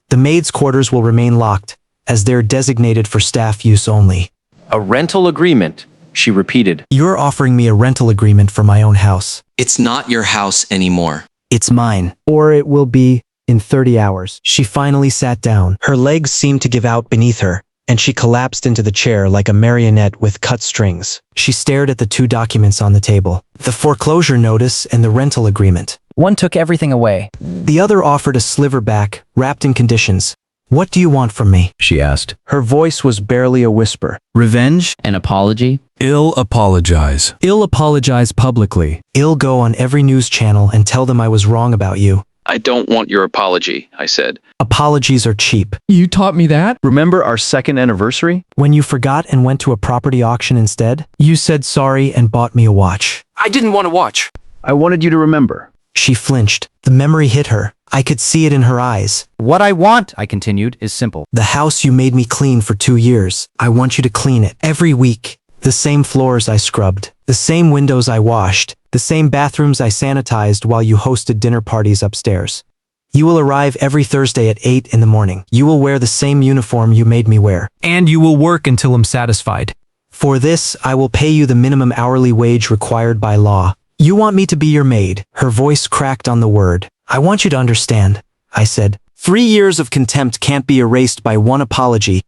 The maid's quarters will remain locked, as they're designated for staff use only. A rental agreement, she repeated. You're offering me a rental agreement for my own house. It's not your house anymore. It's mine. Or it will be in 30 hours. She finally sat down. Her legs seemed to give out beneath her, and she collapsed into the chair like a marionette with cut strings. She stared at the two documents on the table, the foreclosure notice and the rental agreement. One took everything away. The other offered a sliver back, wrapped in conditions. What do you want from me? She asked. Her voice was barely a whisper. Revenge? An apology? Ill apologize. Ill apologize publicly. Ill go on every news channel and tell them I was wrong about you. I don't want your apology, I said. Apologies are cheap. You taught me that? Remember our second anniversary? When you forgot and went to a property auction instead, you said sorry and bought me a watch. I didn't want to watch. I wanted you to remember. She flinched. The memory hit her. I could see it in her eyes. What I want, I continued, is simple. The house you made me clean for 2 years. I want you to clean it every week. The same floors I scrubbed. The same windows I washed. The same bathrooms I sanitized while you hosted dinner parties upstairs. You will arrive every Thursday at 8 in the morning. You will wear the same uniform you made me wear. And you will work until I'm satisfied. For this, I will pay you the minimum hourly wage required by law. You want me to be your maid. Her voice cracked on the word. I want you to understand, I said. 3 years of contempt can't be erased by one apology.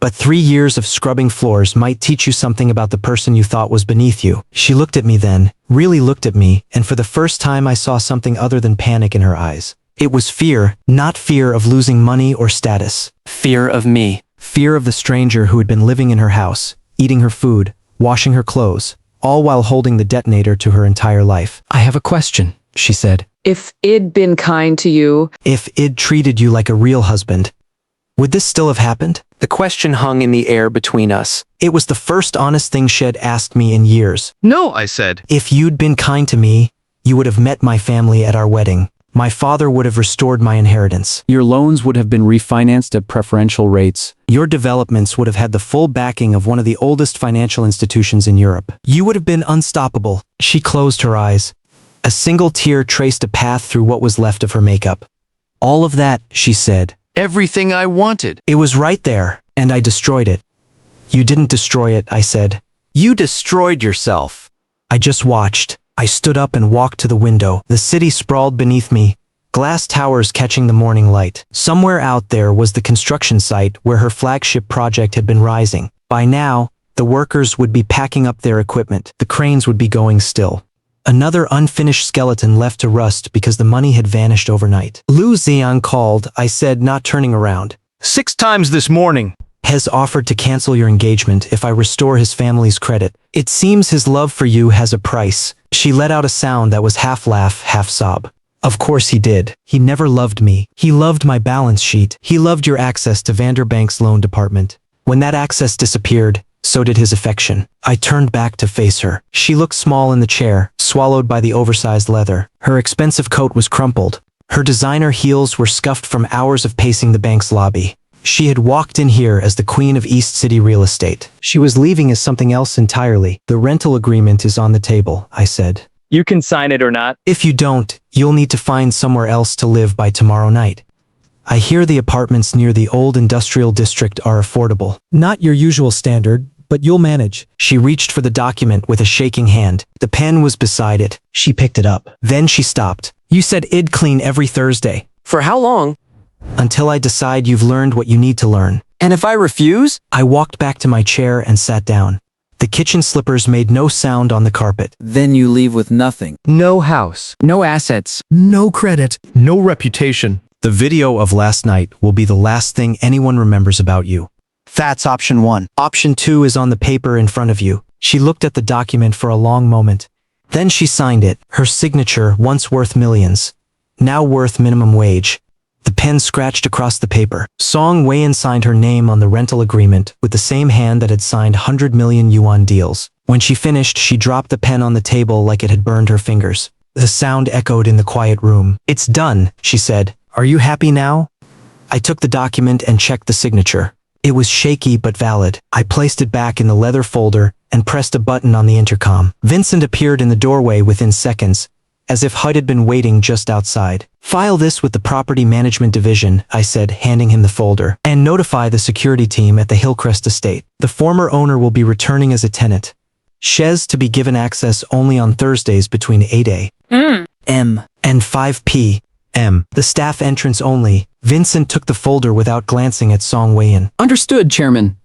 But 3 years of scrubbing floors might teach you something about the person you thought was beneath you. She looked at me then, really looked at me, and for the first time I saw something other than panic in her eyes. It was fear, not fear of losing money or status. Fear of me. Fear of the stranger who had been living in her house, eating her food, washing her clothes, all while holding the detonator to her entire life. I have a question, she said. If I'd been kind to you, if I'd treated you like a real husband, would this still have happened? The question hung in the air between us. It was the first honest thing she'd asked me in years. No, I said. If you'd been kind to me, you would have met my family at our wedding. My father would have restored my inheritance. Your loans would have been refinanced at preferential rates. Your developments would have had the full backing of one of the oldest financial institutions in Europe. You would have been unstoppable. She closed her eyes. A single tear traced a path through what was left of her makeup. All of that, she said. Everything I wanted. It was right there, and I destroyed it. You didn't destroy it, I said. You destroyed yourself. I just watched. I stood up and walked to the window. The city sprawled beneath me, glass towers catching the morning light. Somewhere out there was the construction site where her flagship project had been rising. By now, the workers would be packing up their equipment. The cranes would be going still. Another unfinished skeleton left to rust because the money had vanished overnight. Lu Xiang called, I said, not turning around. 6 times this morning. Has offered to cancel your engagement if I restore his family's credit. It seems his love for you has a price. She let out a sound that was half laugh, half sob. Of course he did. He never loved me. He loved my balance sheet. He loved your access to Vanderbank's loan department. When that access disappeared, so did his affection. I turned back to face her. She looked small in the chair, swallowed by the oversized leather. Her expensive coat was crumpled. Her designer heels were scuffed from hours of pacing the bank's lobby. She had walked in here as the queen of East City real estate. She was leaving as something else entirely. The rental agreement is on the table, I said. You can sign it or not. If you don't, you'll need to find somewhere else to live by tomorrow night. I hear the apartments near the old industrial district are affordable. Not your usual standard, but you'll manage. She reached for the document with a shaking hand. The pen was beside it. She picked it up. Then she stopped. You said I'd clean every Thursday. For how long? Until I decide you've learned what you need to learn. And if I refuse? I walked back to my chair and sat down. The kitchen slippers made no sound on the carpet. Then you leave with nothing. No house. No assets. No credit. No reputation. The video of last night will be the last thing anyone remembers about you. That's option 1. Option 2 is on the paper in front of you. She looked at the document for a long moment. Then she signed it, her signature once worth millions, now worth minimum wage. The pen scratched across the paper. Song Weian signed her name on the rental agreement with the same hand that had signed 100 million yuan deals. When she finished, she dropped the pen on the table like it had burned her fingers. The sound echoed in the quiet room. It's done, she said. Are you happy now? I took the document and checked the signature. It was shaky but valid. I placed it back in the leather folder and pressed a button on the intercom. Vincent appeared in the doorway within seconds, as if HUD had been waiting just outside. File this with the Property Management Division, I said, handing him the folder, and notify the security team at the Hillcrest estate. The former owner will be returning as a tenant. Shez to be given access only on Thursdays between 8 a.m. and 5 p.m. The staff entrance only. Vincent took the folder without glancing at Song Wei-in. Understood, Chairman.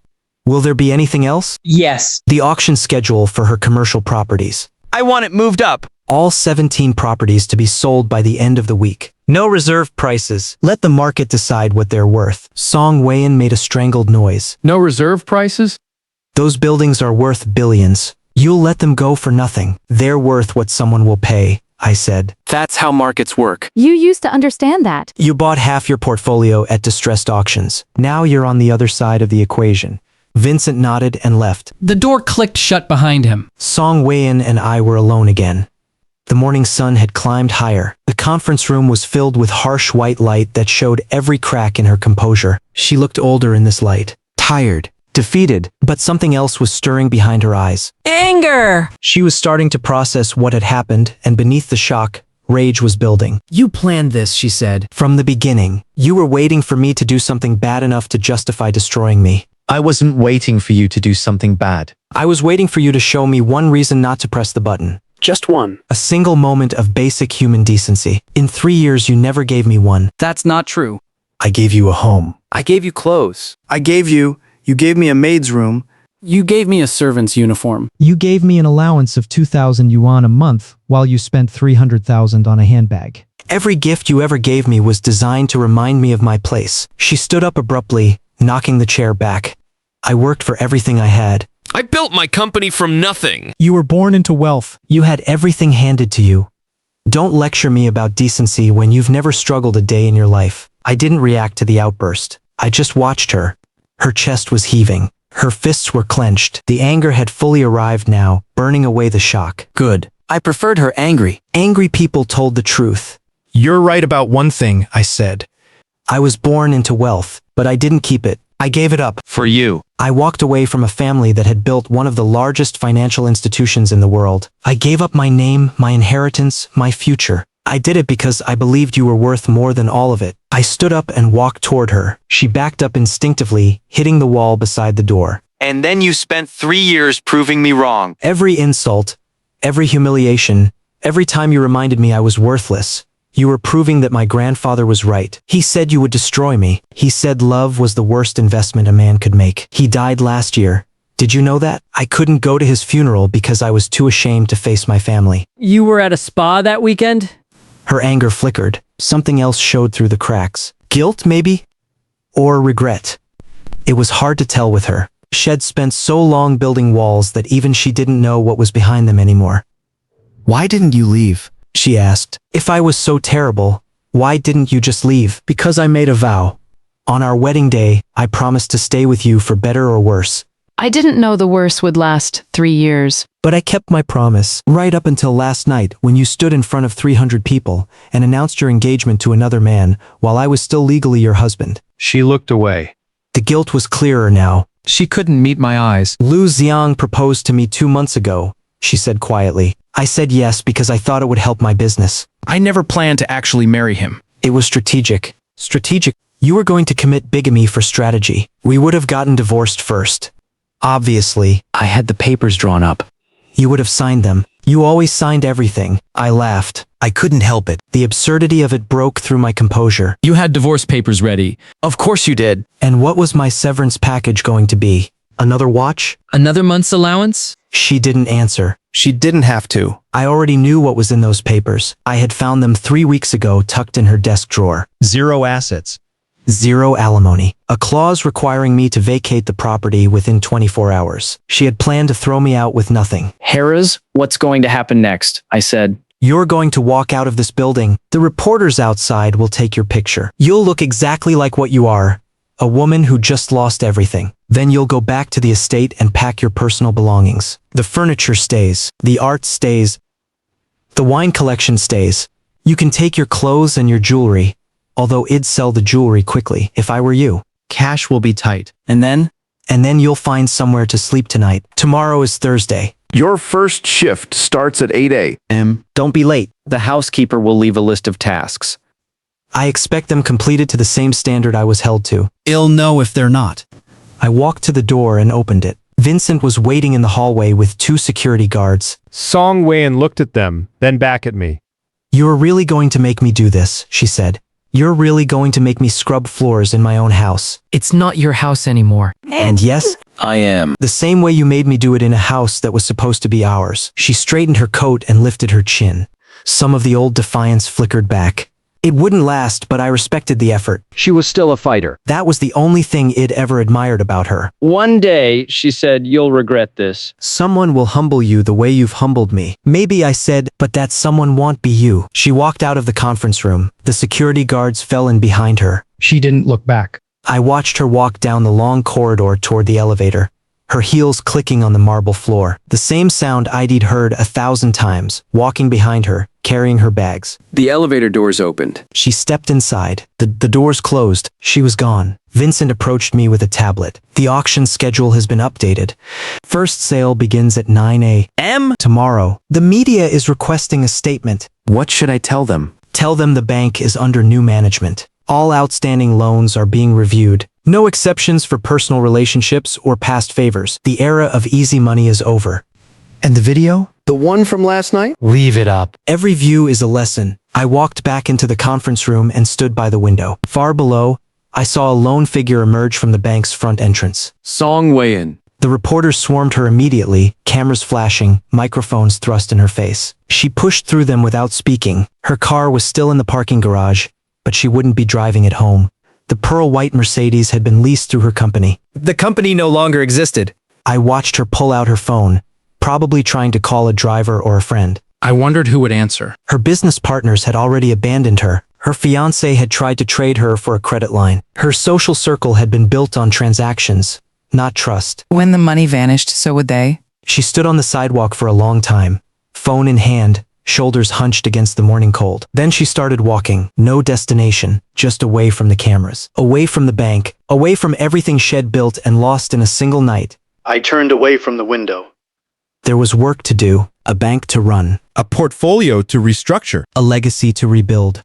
Will there be anything else? Yes. The auction schedule for her commercial properties. I want it moved up. All 17 properties to be sold by the end of the week. No reserve prices. Let the market decide what they're worth. Song Wei-in made a strangled noise. No reserve prices? Those buildings are worth billions. You'll let them go for nothing. They're worth what someone will pay, I said. That's how markets work. You used to understand that. You bought half your portfolio at distressed auctions. Now you're on the other side of the equation. Vincent nodded and left. The door clicked shut behind him. Song Wei-in and I were alone again. The morning sun had climbed higher. The conference room was filled with harsh white light that showed every crack in her composure. She looked older in this light. Tired. Defeated. But something else was stirring behind her eyes. Anger! She was starting to process what had happened, and beneath the shock, rage was building. You planned this, she said. From the beginning, you were waiting for me to do something bad enough to justify destroying me. I wasn't waiting for you to do something bad. I was waiting for you to show me one reason not to press the button. Just one. A single moment of basic human decency. In 3 years, you never gave me one. That's not true. I gave you a home. I gave you clothes. You gave me a maid's room. You gave me a servant's uniform. You gave me an allowance of 2,000 yuan a month, while you spent 300,000 on a handbag. Every gift you ever gave me was designed to remind me of my place. She stood up abruptly, knocking the chair back. I worked for everything I had. I built my company from nothing. You were born into wealth. You had everything handed to you. Don't lecture me about decency when you've never struggled a day in your life. I didn't react to the outburst. I just watched her. Her chest was heaving. Her fists were clenched. The anger had fully arrived now, burning away the shock. Good. I preferred her angry. Angry people told the truth. You're right about one thing, I said. I was born into wealth, but I didn't keep it. I gave it up. For you. I walked away from a family that had built one of the largest financial institutions in the world. I gave up my name, my inheritance, my future. I did it because I believed you were worth more than all of it. I stood up and walked toward her. She backed up instinctively, hitting the wall beside the door. And then you spent 3 years proving me wrong. Every insult, every humiliation, every time you reminded me I was worthless, you were proving that my grandfather was right. He said you would destroy me. He said love was the worst investment a man could make. He died last year. Did you know that? I couldn't go to his funeral because I was too ashamed to face my family. You were at a spa that weekend? Her anger flickered. Something else showed through the cracks. Guilt, maybe? Or regret. It was hard to tell with her. She'd spent so long building walls that even she didn't know what was behind them anymore. Why didn't you leave? She asked. If I was so terrible, why didn't you just leave? Because I made a vow. On our wedding day, I promised to stay with you for better or worse. I didn't know the worst would last 3 years. But I kept my promise, right up until last night when you stood in front of 300 people and announced your engagement to another man while I was still legally your husband. She looked away. The guilt was clearer now. She couldn't meet my eyes. Lu Xiang proposed to me 2 months ago, she said quietly. I said yes because I thought it would help my business. I never planned to actually marry him. It was strategic. Strategic. You were going to commit bigamy for strategy. We would have gotten divorced first. Obviously, I had the papers drawn up. You would have signed them. You always signed everything. I laughed. I couldn't help it. The absurdity of it broke through my composure. You had divorce papers ready. Of course you did. And what was my severance package going to be? Another watch? Another month's allowance? She didn't answer. She didn't have to. I already knew what was in those papers. I had found them 3 weeks ago tucked in her desk drawer. 0 assets. 0 alimony. A clause requiring me to vacate the property within 24 hours. She had planned to throw me out with nothing. Harrah's, what's going to happen next? I said. You're going to walk out of this building. The reporters outside will take your picture. You'll look exactly like what you are. A woman who just lost everything. Then you'll go back to the estate and pack your personal belongings. The furniture stays. The art stays. The wine collection stays. You can take your clothes and your jewelry, although I'd sell the jewelry quickly if I were you. Cash will be tight. And then you'll find somewhere to sleep tonight. Tomorrow is Thursday. Your first shift starts at 8 a.m. Don't be late. The housekeeper will leave a list of tasks. I expect them completed to the same standard I was held to. I'll know if they're not. I walked to the door and opened it. Vincent was waiting in the hallway with 2 security guards. Song Wei-in looked at them, then back at me. You're really going to make me do this, she said. You're really going to make me scrub floors in my own house. It's not your house anymore. And yes, I am. the same way you made me do it in a house that was supposed to be ours. She straightened her coat and lifted her chin. Some of the old defiance flickered back. It wouldn't last, but I respected the effort. She was still a fighter. That was the only thing I'd ever admired about her. One day, she said, you'll regret this. Someone will humble you the way you've humbled me. Maybe I said, but that someone won't be you. She walked out of the conference room. The security guards fell in behind her. She didn't look back. I watched her walk down the long corridor toward the elevator, her heels clicking on the marble floor. The same sound I'd heard 1,000 times, walking behind her, carrying her bags. The elevator doors opened. She stepped inside. The doors closed. She was gone. Vincent approached me with a tablet. The auction schedule has been updated. First sale begins at 9 a.m. tomorrow. The media is requesting a statement. What should I tell them? Tell them the bank is under new management. All outstanding loans are being reviewed. No exceptions for personal relationships or past favors. The era of easy money is over. And the video? The one from last night? Leave it up. Every view is a lesson. I walked back into the conference room and stood by the window. Far below, I saw a lone figure emerge from the bank's front entrance. Song Wei-in. The reporters swarmed her immediately, cameras flashing, microphones thrust in her face. She pushed through them without speaking. Her car was still in the parking garage, but she wouldn't be driving it home. The pearl-white Mercedes had been leased through her company. The company no longer existed. I watched her pull out her phone, probably trying to call a driver or a friend. I wondered who would answer. Her business partners had already abandoned her. Her fiancé had tried to trade her for a credit line. Her social circle had been built on transactions, not trust. When the money vanished, so would they? She stood on the sidewalk for a long time, phone in hand, shoulders hunched against the morning cold. Then she started walking, no destination, just away from the cameras, away from the bank, away from everything she'd built and lost in a single night. I turned away from the window. There was work to do, a bank to run, a portfolio to restructure, a legacy to rebuild.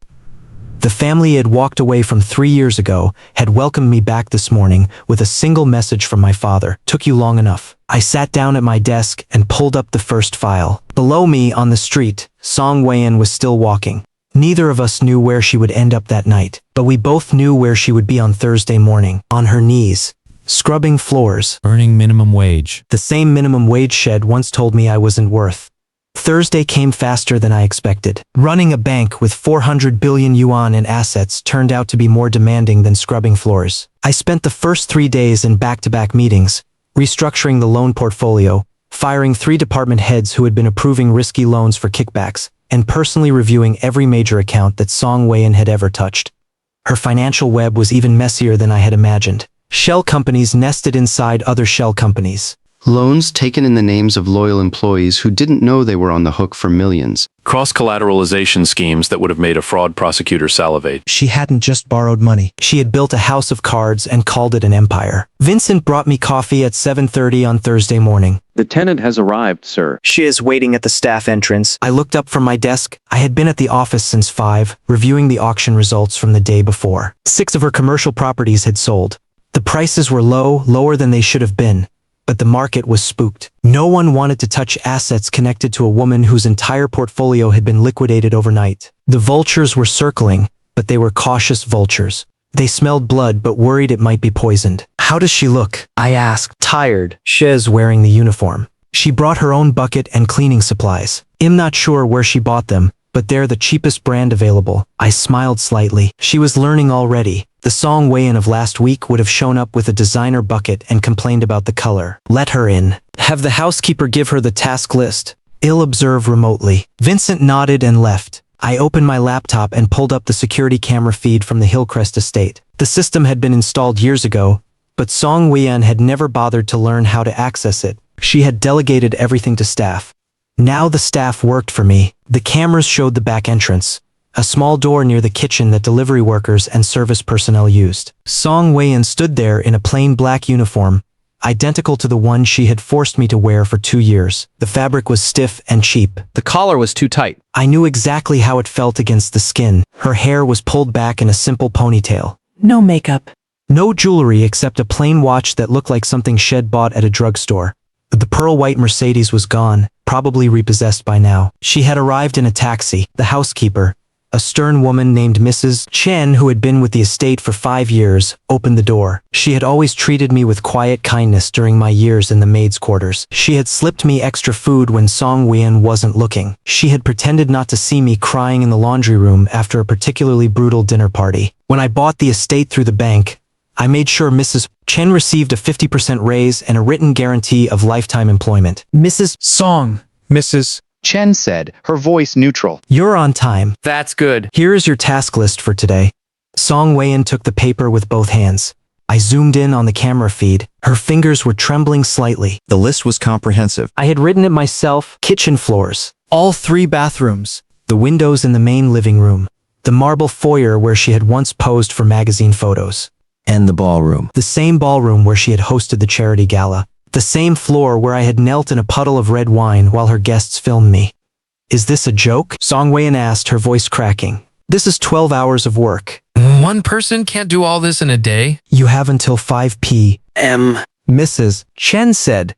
The family had walked away from 3 years ago had welcomed me back this morning with a single message from my father. Took you long enough. I sat down at my desk and pulled up the first file. Below me on the street, Song Wei-in was still walking. Neither of us knew where she would end up that night, but we both knew where she would be on Thursday morning, on her knees, scrubbing floors, earning minimum wage. The same minimum wage shed once told me I wasn't worth. Thursday came faster than I expected. Running a bank with 400 billion yuan in assets turned out to be more demanding than scrubbing floors. I spent the first 3 days in back-to-back meetings, restructuring the loan portfolio, firing 3 department heads who had been approving risky loans for kickbacks, and personally reviewing every major account that Song Wei-in had ever touched. Her financial web was even messier than I had imagined. Shell companies nested inside other shell companies. Loans taken in the names of loyal employees who didn't know they were on the hook for millions. Cross-collateralization schemes that would have made a fraud prosecutor salivate. She hadn't just borrowed money. She had built a house of cards and called it an empire. Vincent brought me coffee at 7:30 on Thursday morning. The tenant has arrived, sir. She is waiting at the staff entrance. I looked up from my desk. I had been at the office since 5, reviewing the auction results from the day before. 6 of her commercial properties had sold. The prices were low, lower than they should have been. But the market was spooked. No one wanted to touch assets connected to a woman whose entire portfolio had been liquidated overnight. The vultures were circling, but they were cautious vultures. They smelled blood but worried it might be poisoned. How does she look? I asked. Tired. She's wearing the uniform. She brought her own bucket and cleaning supplies. I'm not sure where she bought them, but they're the cheapest brand available. I smiled slightly. She was learning already. The Song Wei-in of last week would have shown up with a designer bucket and complained about the color. Let her in. Have the housekeeper give her the task list. I'll observe remotely. Vincent nodded and left. I opened my laptop and pulled up the security camera feed from the Hillcrest estate. The system had been installed years ago, but Song Wei-in had never bothered to learn how to access it. She had delegated everything to staff. Now the staff worked for me. The cameras showed the back entrance, a small door near the kitchen that delivery workers and service personnel used. Song Wei-in stood there in a plain black uniform, identical to the one she had forced me to wear for 2 years. The fabric was stiff and cheap. The collar was too tight. I knew exactly how it felt against the skin. Her hair was pulled back in a simple ponytail. No makeup. No jewelry except a plain watch that looked like something Shed bought at a drugstore. The pearl-white Mercedes was gone, probably repossessed by now. She had arrived in a taxi. The housekeeper, a stern woman named Mrs. Chen, who had been with the estate for 5 years, opened the door. She had always treated me with quiet kindness during my years in the maids' quarters. She had slipped me extra food when Song Wein wasn't looking. She had pretended not to see me crying in the laundry room after a particularly brutal dinner party. When I bought the estate through the bank, I made sure Mrs. Chen received a 50% raise and a written guarantee of lifetime employment. Mrs. Song. Mrs. Chen said, her voice neutral. You're on time. That's good. Here is your task list for today. Song Wein took the paper with both hands. I zoomed in on the camera feed. Her fingers were trembling slightly. The list was comprehensive. I had written it myself. Kitchen floors. All 3 bathrooms. The windows in the main living room. The marble foyer where she had once posed for magazine photos. And the ballroom. The same ballroom where she had hosted the charity gala. The same floor where I had knelt in a puddle of red wine while her guests filmed me. Is this a joke? Song Wein asked, her voice cracking. This is 12 hours of work. One person can't do all this in a day? You have until 5 p.m. Mrs. Chen said.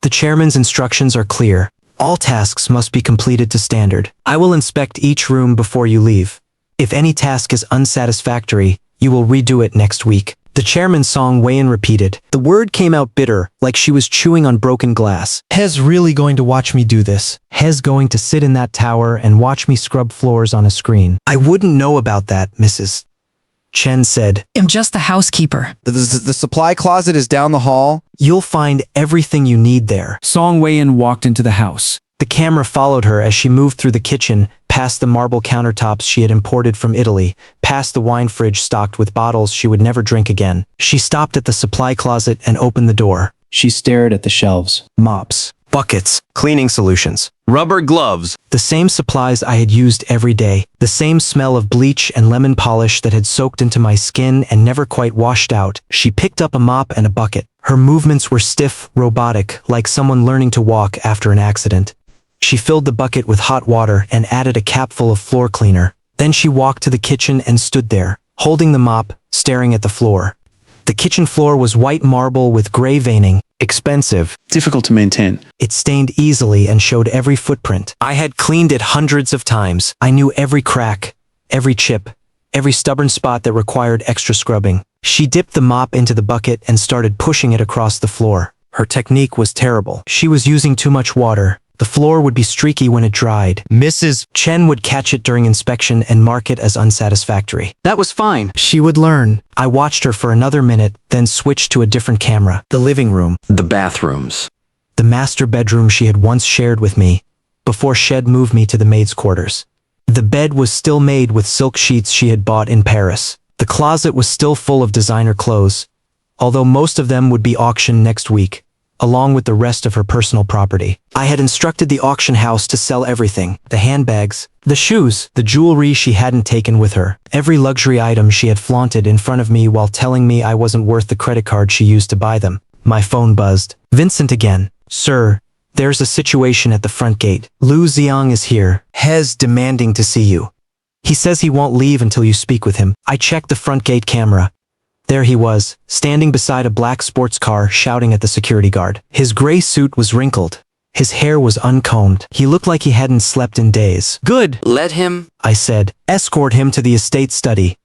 The chairman's instructions are clear. All tasks must be completed to standard. I will inspect each room before you leave. If any task is unsatisfactory, you will redo it next week. The chairman Song Wein repeated. The word came out bitter, like she was chewing on broken glass. He's really going to watch me do this. He's going to sit in that tower and watch me scrub floors on a screen. I wouldn't know about that, Mrs. Chen said. I'm just the housekeeper. The supply closet is down the hall. You'll find everything you need there. Song Wein walked into the house. The camera followed her as she moved through the kitchen, past the marble countertops she had imported from Italy, past the wine fridge stocked with bottles she would never drink again. She stopped at the supply closet and opened the door. She stared at the shelves. Mops, buckets, cleaning solutions, rubber gloves. The same supplies I had used every day. The same smell of bleach and lemon polish that had soaked into my skin and never quite washed out. She picked up a mop and a bucket. Her movements were stiff, robotic, like someone learning to walk after an accident. She filled the bucket with hot water and added a capful of floor cleaner. Then she walked to the kitchen and stood there, holding the mop, staring at the floor. The kitchen floor was white marble with gray veining, expensive, difficult to maintain. It stained easily and showed every footprint. I had cleaned it hundreds of times. I knew every crack, every chip, every stubborn spot that required extra scrubbing. She dipped the mop into the bucket and started pushing it across the floor. Her technique was terrible. She was using too much water. The floor would be streaky when it dried. Mrs. Chen would catch it during inspection and mark it as unsatisfactory. That was fine. She would learn. I watched her for another minute, then switched to a different camera. The living room. The bathrooms. The master bedroom she had once shared with me, before Shed moved me to the maid's quarters. The bed was still made with silk sheets she had bought in Paris. The closet was still full of designer clothes, although most of them would be auctioned next week, along with the rest of her personal property. I had instructed the auction house to sell everything, the handbags, the shoes, the jewelry she hadn't taken with her, every luxury item she had flaunted in front of me while telling me I wasn't worth the credit card she used to buy them. My phone buzzed. Vincent again. Sir, there's a situation at the front gate. Lu Xiang is here. He's demanding to see you. He says he won't leave until you speak with him. I checked the front gate camera. There he was, standing beside a black sports car, shouting at the security guard. His gray suit was wrinkled. His hair was uncombed. He looked like he hadn't slept in days. Good. Let him, I said. Escort him to the estate study.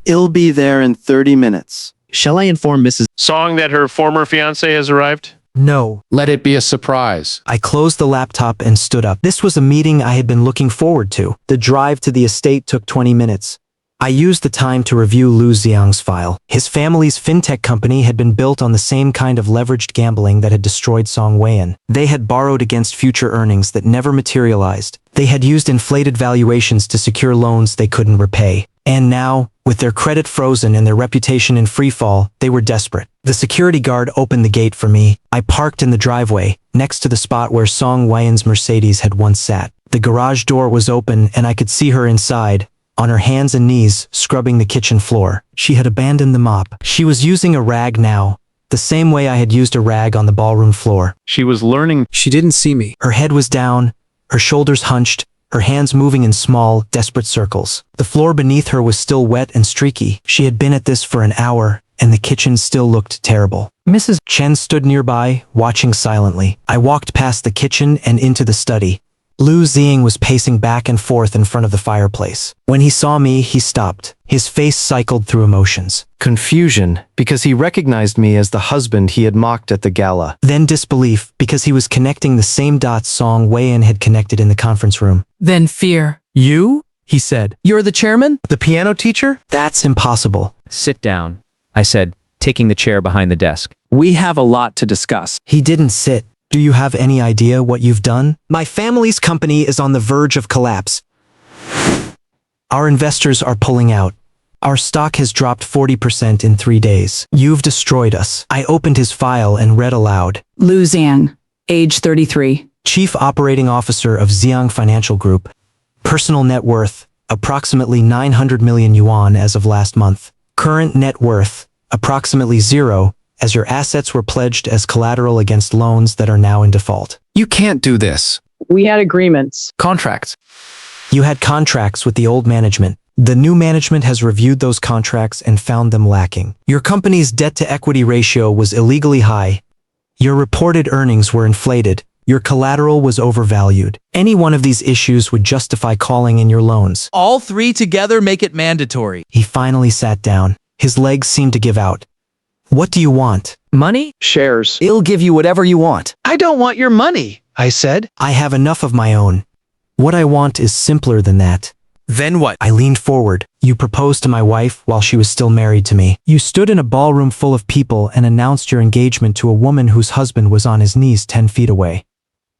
He'll be there in 30 minutes. Shall I inform Mrs. Song that her former fiancé has arrived? No. Let it be a surprise. I closed the laptop and stood up. This was a meeting I had been looking forward to. The drive to the estate took 20 minutes. I used the time to review Lu Xiang's file. His family's fintech company had been built on the same kind of leveraged gambling that had destroyed Song Wein. They had borrowed against future earnings that never materialized. They had used inflated valuations to secure loans they couldn't repay. And now, with their credit frozen and their reputation in freefall, they were desperate. The security guard opened the gate for me. I parked in the driveway, next to the spot where Song Wein's Mercedes had once sat. The garage door was open and I could see her inside, on her hands and knees, scrubbing the kitchen floor. She had abandoned the mop. She was using a rag now, the same way I had used a rag on the ballroom floor. She was learning. She didn't see me. Her head was down, her shoulders hunched, her hands moving in small, desperate circles. The floor beneath her was still wet and streaky. She had been at this for an hour, and the kitchen still looked terrible. Mrs. Chen stood nearby, watching silently. I walked past the kitchen and into the study. Lu Xing was pacing back and forth in front of the fireplace. When he saw me, he stopped. His face cycled through emotions. Confusion, because he recognized me as the husband he had mocked at the gala. Then disbelief, because he was connecting the same dots Song Wei-in had connected in the conference room. Then fear. You? He said. You're the chairman? The piano teacher? That's impossible. Sit down, I said, taking the chair behind the desk. We have a lot to discuss. He didn't sit. Do you have any idea what you've done? My family's company is on the verge of collapse. Our investors are pulling out. Our stock has dropped 40% in 3 days. You've destroyed us. I opened his file and read aloud. Lu Zhang, age 33. Chief Operating Officer of Xiang Financial Group. Personal net worth, approximately 900 million yuan as of last month. Current net worth, approximately zero, as your assets were pledged as collateral against loans that are now in default. You can't do this. We had agreements. Contracts. You had contracts with the old management. The new management has reviewed those contracts and found them lacking. Your company's debt-to-equity ratio was illegally high. Your reported earnings were inflated. Your collateral was overvalued. Any one of these issues would justify calling in your loans. All three together make it mandatory. He finally sat down. His legs seemed to give out. What do you want? Money? Shares. It'll give you whatever you want. I don't want your money, I said. I have enough of my own. What I want is simpler than that. Then what? I leaned forward. You proposed to my wife while she was still married to me. You stood in a ballroom full of people and announced your engagement to a woman whose husband was on his knees 10 feet away.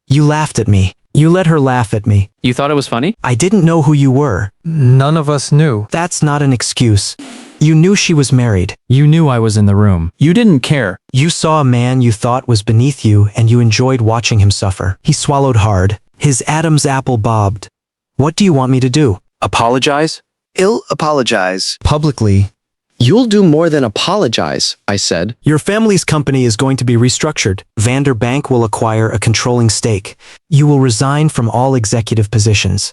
You laughed at me. You let her laugh at me. You thought it was funny? I didn't know who you were. None of us knew. That's not an excuse. You knew she was married. You knew I was in the room. You didn't care. You saw a man you thought was beneath you and you enjoyed watching him suffer. He swallowed hard. His Adam's apple bobbed. What do you want me to do? Apologize? I'll apologize. Publicly. You'll do more than apologize, I said. Your family's company is going to be restructured. Vander Bank will acquire a controlling stake. You will resign from all executive positions.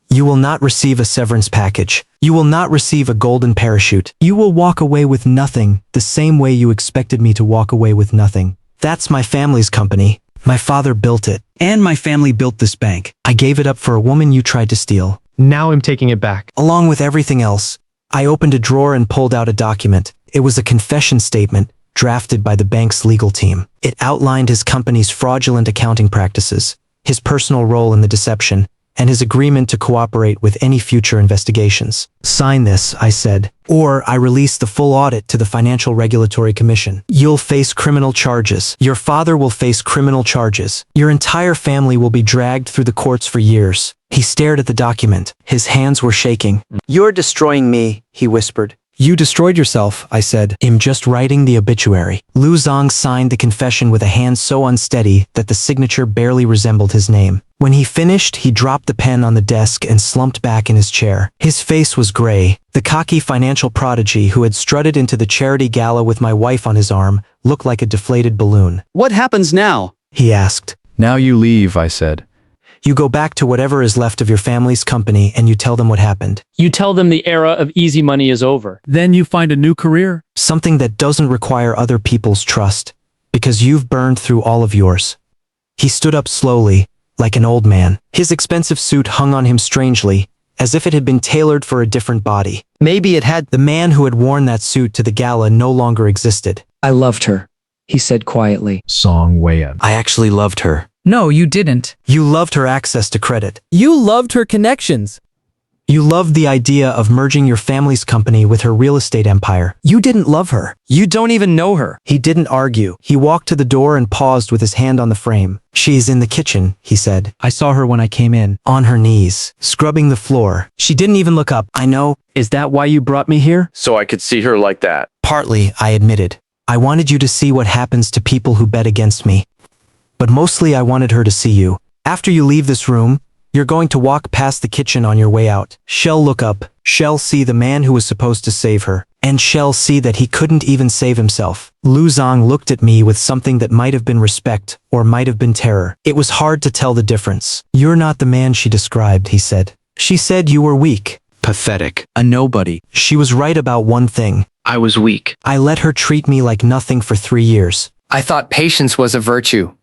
You will not receive a severance package. You will not receive a golden parachute. You will walk away with nothing, the same way you expected me to walk away with nothing. That's my family's company. My father built it. And my family built this bank. I gave it up for a woman you tried to steal. Now I'm taking it back. Along with everything else, I opened a drawer and pulled out a document. It was a confession statement drafted by the bank's legal team. It outlined his company's fraudulent accounting practices, his personal role in the deception, and his agreement to cooperate with any future investigations. Sign this, I said, or I release the full audit to the Financial Regulatory Commission. You'll face criminal charges. Your father will face criminal charges. Your entire family will be dragged through the courts for years. He stared at the document. His hands were shaking. You're destroying me, he whispered. You destroyed yourself, I said. I'm just writing the obituary. Lu Zhang signed the confession with a hand so unsteady that the signature barely resembled his name. When he finished, he dropped the pen on the desk and slumped back in his chair. His face was gray. The cocky financial prodigy who had strutted into the charity gala with my wife on his arm looked like a deflated balloon. What happens now? He asked. Now you leave, I said. You go back to whatever is left of your family's company and you tell them what happened. You tell them the era of easy money is over. Then you find a new career. Something that doesn't require other people's trust, because you've burned through all of yours. He stood up slowly, like an old man. His expensive suit hung on him strangely, as if it had been tailored for a different body. Maybe it had. The man who had worn that suit to the gala no longer existed. I loved her, he said quietly. Song Wei-in. I actually loved her. No, you didn't. You loved her access to credit. You loved her connections. You loved the idea of merging your family's company with her real estate empire. You didn't love her. You don't even know her. He didn't argue. He walked to the door and paused with his hand on the frame. She's in the kitchen, he said. I saw her when I came in, on her knees, scrubbing the floor. She didn't even look up. I know. Is that why you brought me here? So I could see her like that. Partly, I admitted. I wanted you to see what happens to people who bet against me. But mostly I wanted her to see you. After you leave this room, you're going to walk past the kitchen on your way out. She'll look up. She'll see the man who was supposed to save her. and shall see that he couldn't even save himself. Lu Zhang looked at me with something that might have been respect or might have been terror. It was hard to tell the difference. You're not the man she described, he said. She said you were weak. Pathetic. A nobody. She was right about one thing. I was weak. I let her treat me like nothing for 3 years. I thought patience was a virtue.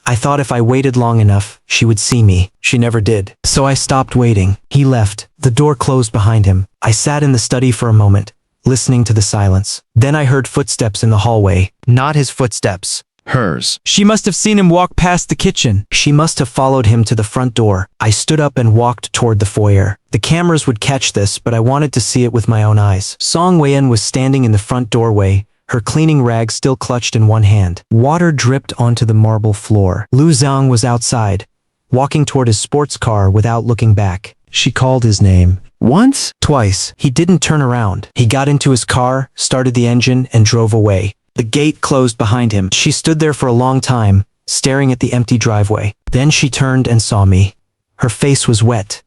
I thought if I waited long enough, she would see me. She never did. So I stopped waiting. He left. The door closed behind him. I sat in the study for a moment, listening to the silence. Then I heard footsteps in the hallway. Not his footsteps. Hers. She must have seen him walk past the kitchen. She must have followed him to the front door. I stood up and walked toward the foyer. The cameras would catch this, but I wanted to see it with my own eyes. Song Weien was standing in the front doorway, her cleaning rag still clutched in one hand. Water dripped onto the marble floor. Lu Zhang was outside, walking toward his sports car without looking back. She called his name. Once? Twice. He didn't turn around. He got into his car, started the engine, and drove away. The gate closed behind him. She stood there for a long time, staring at the empty driveway. Then she turned and saw me. Her face was wet.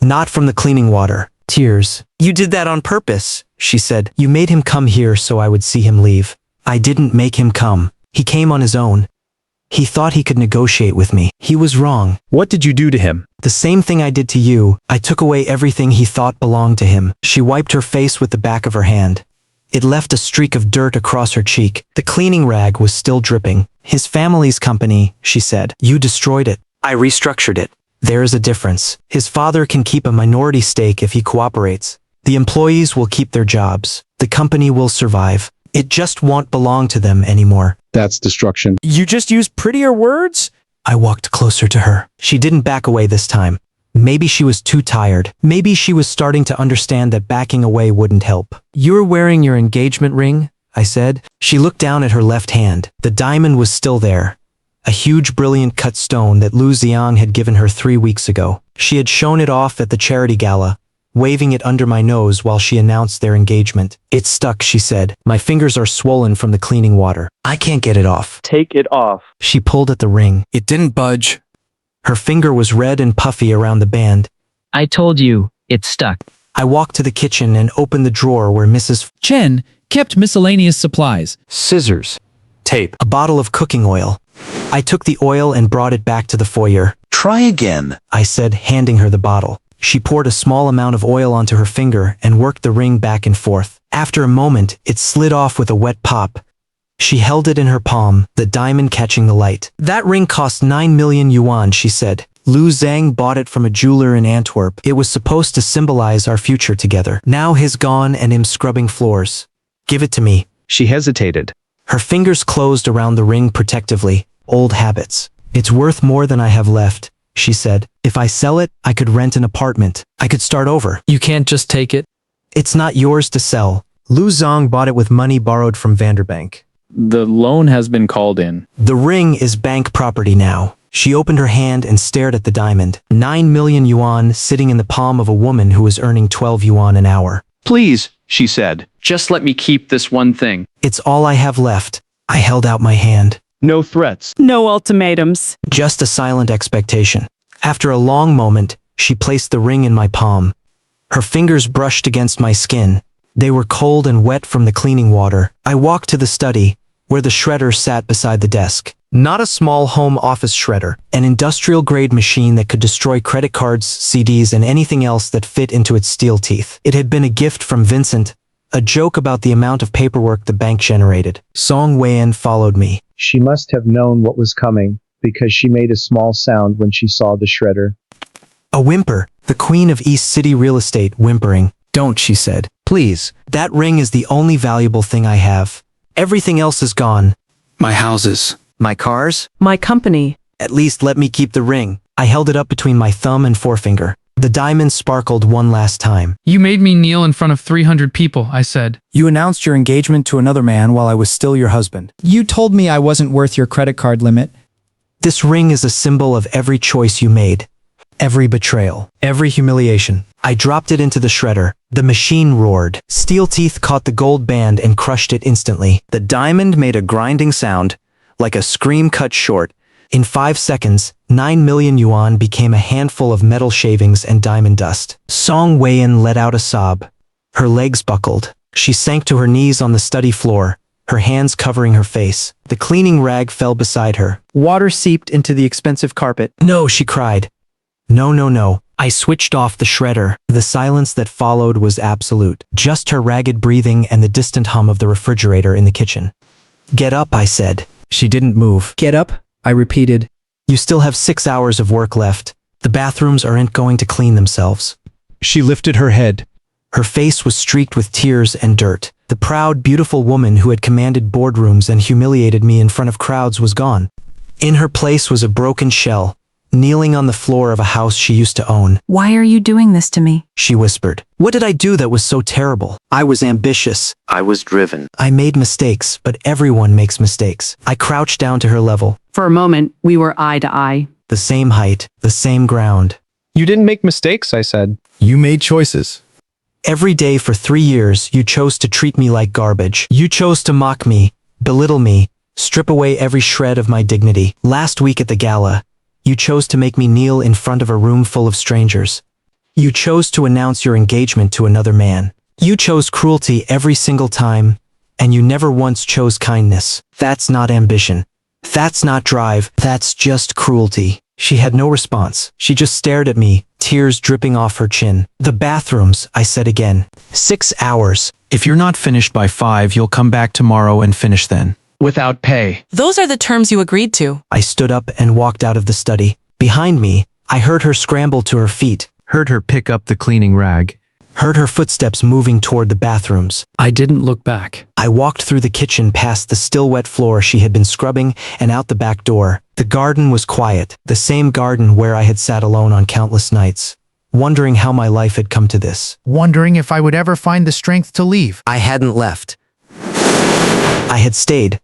Not from the cleaning water. Tears. You did that on purpose, she said. You made him come here so I would see him leave. I didn't make him come. He came on his own. He thought he could negotiate with me. He was wrong. What did you do to him? The same thing I did to you. I took away everything he thought belonged to him. She wiped her face with the back of her hand. It left a streak of dirt across her cheek. The cleaning rag was still dripping. His family's company, she said. You destroyed it. I restructured it. There is a difference. His father can keep a minority stake if he cooperates. The employees will keep their jobs. The company will survive. It just won't belong to them anymore. That's destruction. You just used prettier words? I walked closer to her. She didn't back away this time. Maybe she was too tired. Maybe she was starting to understand that backing away wouldn't help. You're wearing your engagement ring? I said. She looked down at her left hand. The diamond was still there. A huge brilliant cut stone that Lu Zhang had given her 3 weeks ago. She had shown it off at the charity gala, waving it under my nose while she announced their engagement. It's stuck, she said. My fingers are swollen from the cleaning water. I can't get it off. Take it off. She pulled at the ring. It didn't budge. Her finger was red and puffy around the band. I told you, it's stuck. I walked to the kitchen and opened the drawer where Mrs. Chen kept miscellaneous supplies. Scissors. Tape. A bottle of cooking oil. I took the oil and brought it back to the foyer. Try again, I said, handing her the bottle. She poured a small amount of oil onto her finger and worked the ring back and forth. After a moment, it slid off with a wet pop. She held it in her palm, the diamond catching the light. That ring cost 9 million yuan, she said. Lu Zhang bought it from a jeweler in Antwerp. It was supposed to symbolize our future together. Now his gone and him scrubbing floors. Give it to me. She hesitated. Her fingers closed around the ring protectively. Old habits. It's worth more than I have left, she said. If I sell it, I could rent an apartment. I could start over. You can't just take it. It's not yours to sell. Lu Zhang bought it with money borrowed from Vanderbank. The loan has been called in. The ring is bank property now. She opened her hand and stared at the diamond. 9 million yuan sitting in the palm of a woman who was earning 12 yuan an hour. Please, she said. Just let me keep this one thing. It's all I have left. I held out my hand. No threats. No ultimatums. Just a silent expectation. After a long moment, she placed the ring in my palm. Her fingers brushed against my skin. They were cold and wet from the cleaning water. I walked to the study, where the shredder sat beside the desk. Not a small home office shredder, an industrial-grade machine that could destroy credit cards, CDs, and anything else that fit into its steel teeth. It had been a gift from Vincent, a joke about the amount of paperwork the bank generated. Song Weien followed me. She must have known what was coming, because she made a small sound when she saw the shredder. A whimper, the queen of East City real estate whimpering. Don't, she said. Please. That ring is the only valuable thing I have. Everything else is gone. My houses. My cars? My company. At least let me keep the ring. I held it up between my thumb and forefinger. The diamond sparkled one last time. You made me kneel in front of 300 people, I said. You announced your engagement to another man while I was still your husband. You told me I wasn't worth your credit card limit. This ring is a symbol of every choice you made. Every betrayal. Every humiliation. I dropped it into the shredder. The machine roared. Steel teeth caught the gold band and crushed it instantly. The diamond made a grinding sound, like a scream cut short. In 5 seconds, 9 million yuan became a handful of metal shavings and diamond dust. Song Weien let out a sob. Her legs buckled. She sank to her knees on the study floor, her hands covering her face. The cleaning rag fell beside her. Water seeped into the expensive carpet. No, she cried. No, no, no. I switched off the shredder. The silence that followed was absolute. Just her ragged breathing and the distant hum of the refrigerator in the kitchen. Get up, I said. She didn't move. Get up, I repeated. You still have 6 hours of work left. The bathrooms aren't going to clean themselves. She lifted her head. Her face was streaked with tears and dirt. The proud, beautiful woman who had commanded boardrooms and humiliated me in front of crowds was gone. In her place was a broken shell, kneeling on the floor of a house she used to own. Why are you doing this to me? She whispered. What did I do that was so terrible? I was ambitious. I was driven. I made mistakes, but everyone makes mistakes. I crouched down to her level. For a moment, we were eye to eye. The same height, the same ground. You didn't make mistakes, I said. You made choices. Every day for 3 years, you chose to treat me like garbage. You chose to mock me, belittle me, strip away every shred of my dignity. Last week at the gala, you chose to make me kneel in front of a room full of strangers. You chose to announce your engagement to another man. You chose cruelty every single time, and you never once chose kindness. That's not ambition. That's not drive. That's just cruelty. She had no response. She just stared at me, tears dripping off her chin. The bathrooms, I said again. 6 hours. If you're not finished by 5, you'll come back tomorrow and finish then. Without pay. Those are the terms you agreed to. I stood up and walked out of the study. Behind me, I heard her scramble to her feet. Heard her pick up the cleaning rag. Heard her footsteps moving toward the bathrooms. I didn't look back. I walked through the kitchen past the still wet floor she had been scrubbing and out the back door. The garden was quiet, the same garden where I had sat alone on countless nights, wondering how my life had come to this. Wondering if I would ever find the strength to leave. I hadn't left. I had stayed.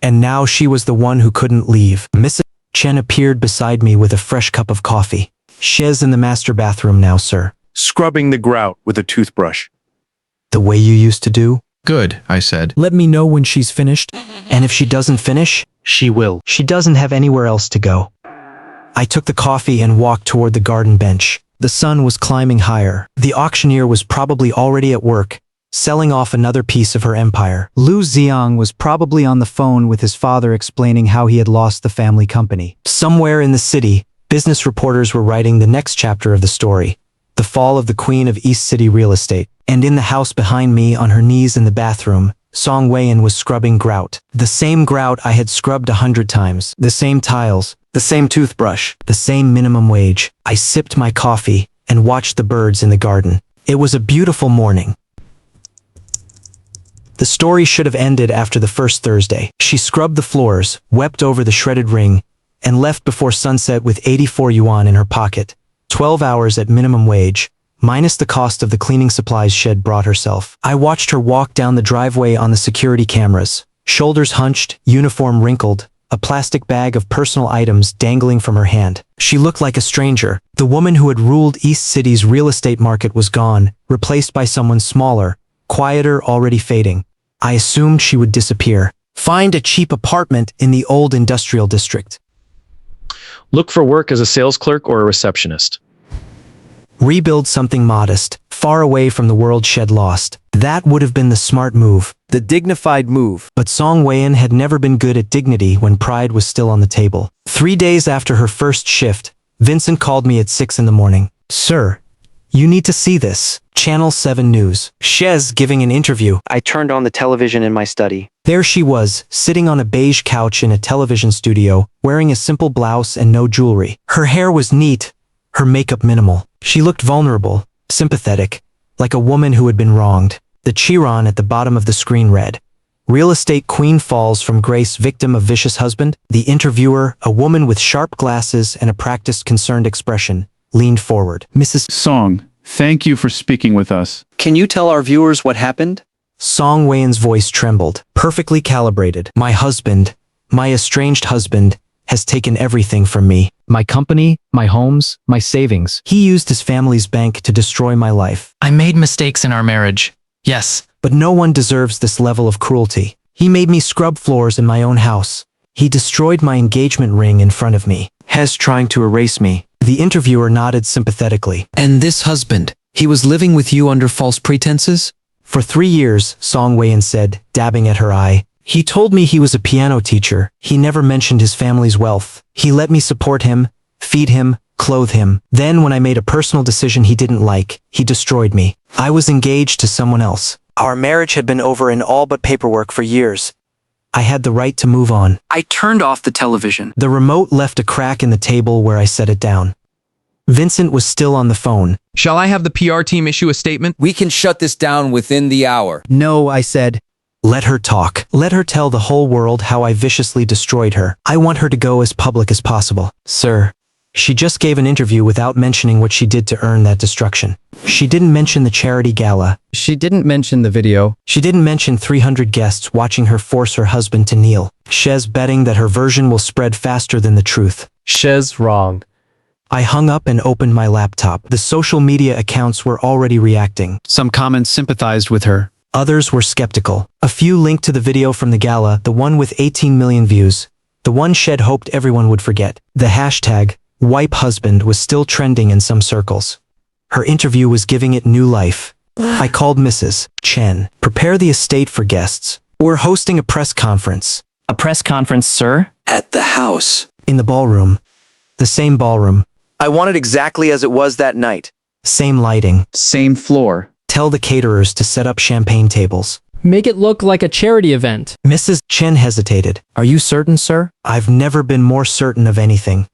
And now she was the one who couldn't leave. Mrs. Chen appeared beside me with a fresh cup of coffee. She's in the master bathroom now, sir. Scrubbing the grout with a toothbrush. The way you used to do? Good, I said. Let me know when she's finished. And if she doesn't finish? She will. She doesn't have anywhere else to go. I took the coffee and walked toward the garden bench. The sun was climbing higher. The auctioneer was probably already at work, selling off another piece of her empire. Lu Xiang was probably on the phone with his father explaining how he had lost the family company. Somewhere in the city, business reporters were writing the next chapter of the story. The fall of the queen of East City real estate. And in the house behind me, on her knees in the bathroom, Song Weiyan was scrubbing grout. The same grout I had scrubbed 100 times. The same tiles. The same toothbrush. The same minimum wage. I sipped my coffee and watched the birds in the garden. It was a beautiful morning. The story should have ended after the first Thursday. She scrubbed the floors, wept over the shredded ring, and left before sunset with 84 yuan in her pocket. 12 hours at minimum wage, minus the cost of the cleaning supplies shed brought herself. I watched her walk down the driveway on the security cameras, shoulders hunched, uniform wrinkled, a plastic bag of personal items dangling from her hand. She looked like a stranger. The woman who had ruled East City's real estate market was gone, replaced by someone smaller, quieter, already fading. I assumed she would disappear. Find a cheap apartment in the old industrial district. Look for work as a sales clerk or a receptionist. Rebuild something modest, far away from the world shed lost. That would have been the smart move. The dignified move. But Song Weiyan had never been good at dignity when pride was still on the table. 3 days after her first shift, Vincent called me at 6 in the morning. Sir, you need to see this. Channel 7 News. Shez giving an interview. I turned on the television in my study. There she was, sitting on a beige couch in a television studio, wearing a simple blouse and no jewelry. Her hair was neat, her makeup minimal. She looked vulnerable, sympathetic, like a woman who had been wronged. The chiron at the bottom of the screen read, Real estate queen falls from grace, victim of vicious husband. The interviewer, a woman with sharp glasses and a practiced concerned expression, leaned forward. Mrs. Song, thank you for speaking with us. Can you tell our viewers what happened? Song Weiyan's voice trembled, perfectly calibrated. My husband, my estranged husband, has taken everything from me. My company, my homes, my savings. He used his family's bank to destroy my life. I made mistakes in our marriage. Yes. But no one deserves this level of cruelty. He made me scrub floors in my own house. He destroyed my engagement ring in front of me. Hes trying to erase me. The interviewer nodded sympathetically. And this husband, He was living with you under false pretenses? For 3 years, Song Wei-in said, dabbing at her eye. He told me he was a piano teacher. He never mentioned his family's wealth. He let me support him, feed him, clothe him. Then when I made a personal decision he didn't like, he destroyed me. I was engaged to someone else. Our marriage had been over in all but paperwork for years. I had the right to move on. I turned off the television. The remote left a crack in the table where I set it down. Vincent was still on the phone. Shall I have the PR team issue a statement? We can shut this down within the hour. No, I said. Let her talk. Let her tell the whole world how I viciously destroyed her. I want her to go as public as possible. Sir, she just gave an interview without mentioning what she did to earn that destruction. She didn't mention the charity gala. She didn't mention the video. She didn't mention 300 guests watching her force her husband to kneel. She's betting that her version will spread faster than the truth. She's wrong. I hung up and opened my laptop. The social media accounts were already reacting. Some comments sympathized with her. Others were skeptical. A few linked to the video from the gala, the one with 18 million views. The one Shed hoped everyone would forget. The hashtag, wipe husband, was still trending in some circles. Her interview was giving it new life. I called Mrs. Chen. Prepare the estate for guests. We're hosting a press conference. A press conference, sir? At the house. In the ballroom. The same ballroom. I want it exactly as it was that night. Same lighting. Same floor. Tell the caterers to set up champagne tables. Make it look like a charity event. Mrs. Chen hesitated. Are you certain, sir? I've never been more certain of anything.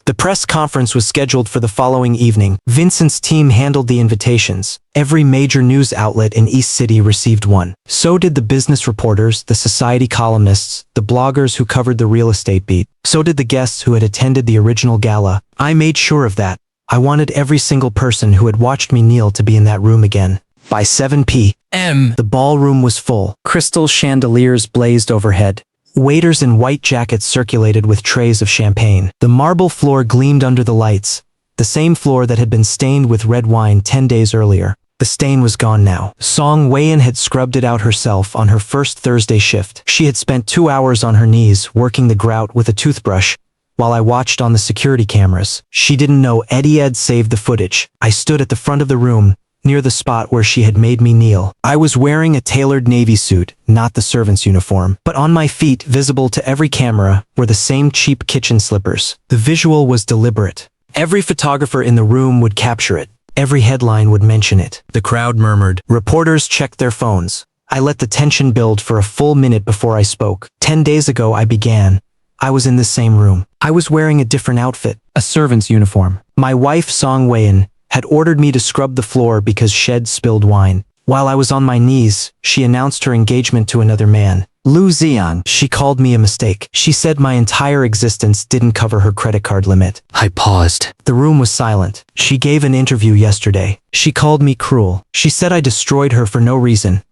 The press conference was scheduled for the following evening. Vincent's team handled the invitations. Every major news outlet in East City received one. So did the business reporters, the society columnists, the bloggers who covered the real estate beat. So did the guests who had attended the original gala. I made sure of that. I wanted every single person who had watched me kneel to be in that room again. By 7 p.m., the ballroom was full. Crystal chandeliers blazed overhead. Waiters in white jackets circulated with trays of champagne. The marble floor gleamed under the lights, the same floor that had been stained with red wine 10 days earlier. The stain was gone now. Song Wei-in had scrubbed it out herself on her first Thursday shift. She had spent 2 hours on her knees working the grout with a toothbrush, while I watched on the security cameras. She didn't know Eddie Ed saved the footage. I stood at the front of the room, near the spot where she had made me kneel. I was wearing a tailored navy suit, not the servant's uniform. But on my feet, visible to every camera, were the same cheap kitchen slippers. The visual was deliberate. Every photographer in the room would capture it. Every headline would mention it. The crowd murmured. Reporters checked their phones. I let the tension build for a full minute before I spoke. 10 days ago I began. I was in the same room. I was wearing a different outfit, a servant's uniform. My wife, Song Wei-in, had ordered me to scrub the floor because Shed spilled wine. While I was on my knees, she announced her engagement to another man, Lu Xiang. She called me a mistake. She said my entire existence didn't cover her credit card limit. I paused. The room was silent. She gave an interview yesterday. She called me cruel. She said I destroyed her for no reason.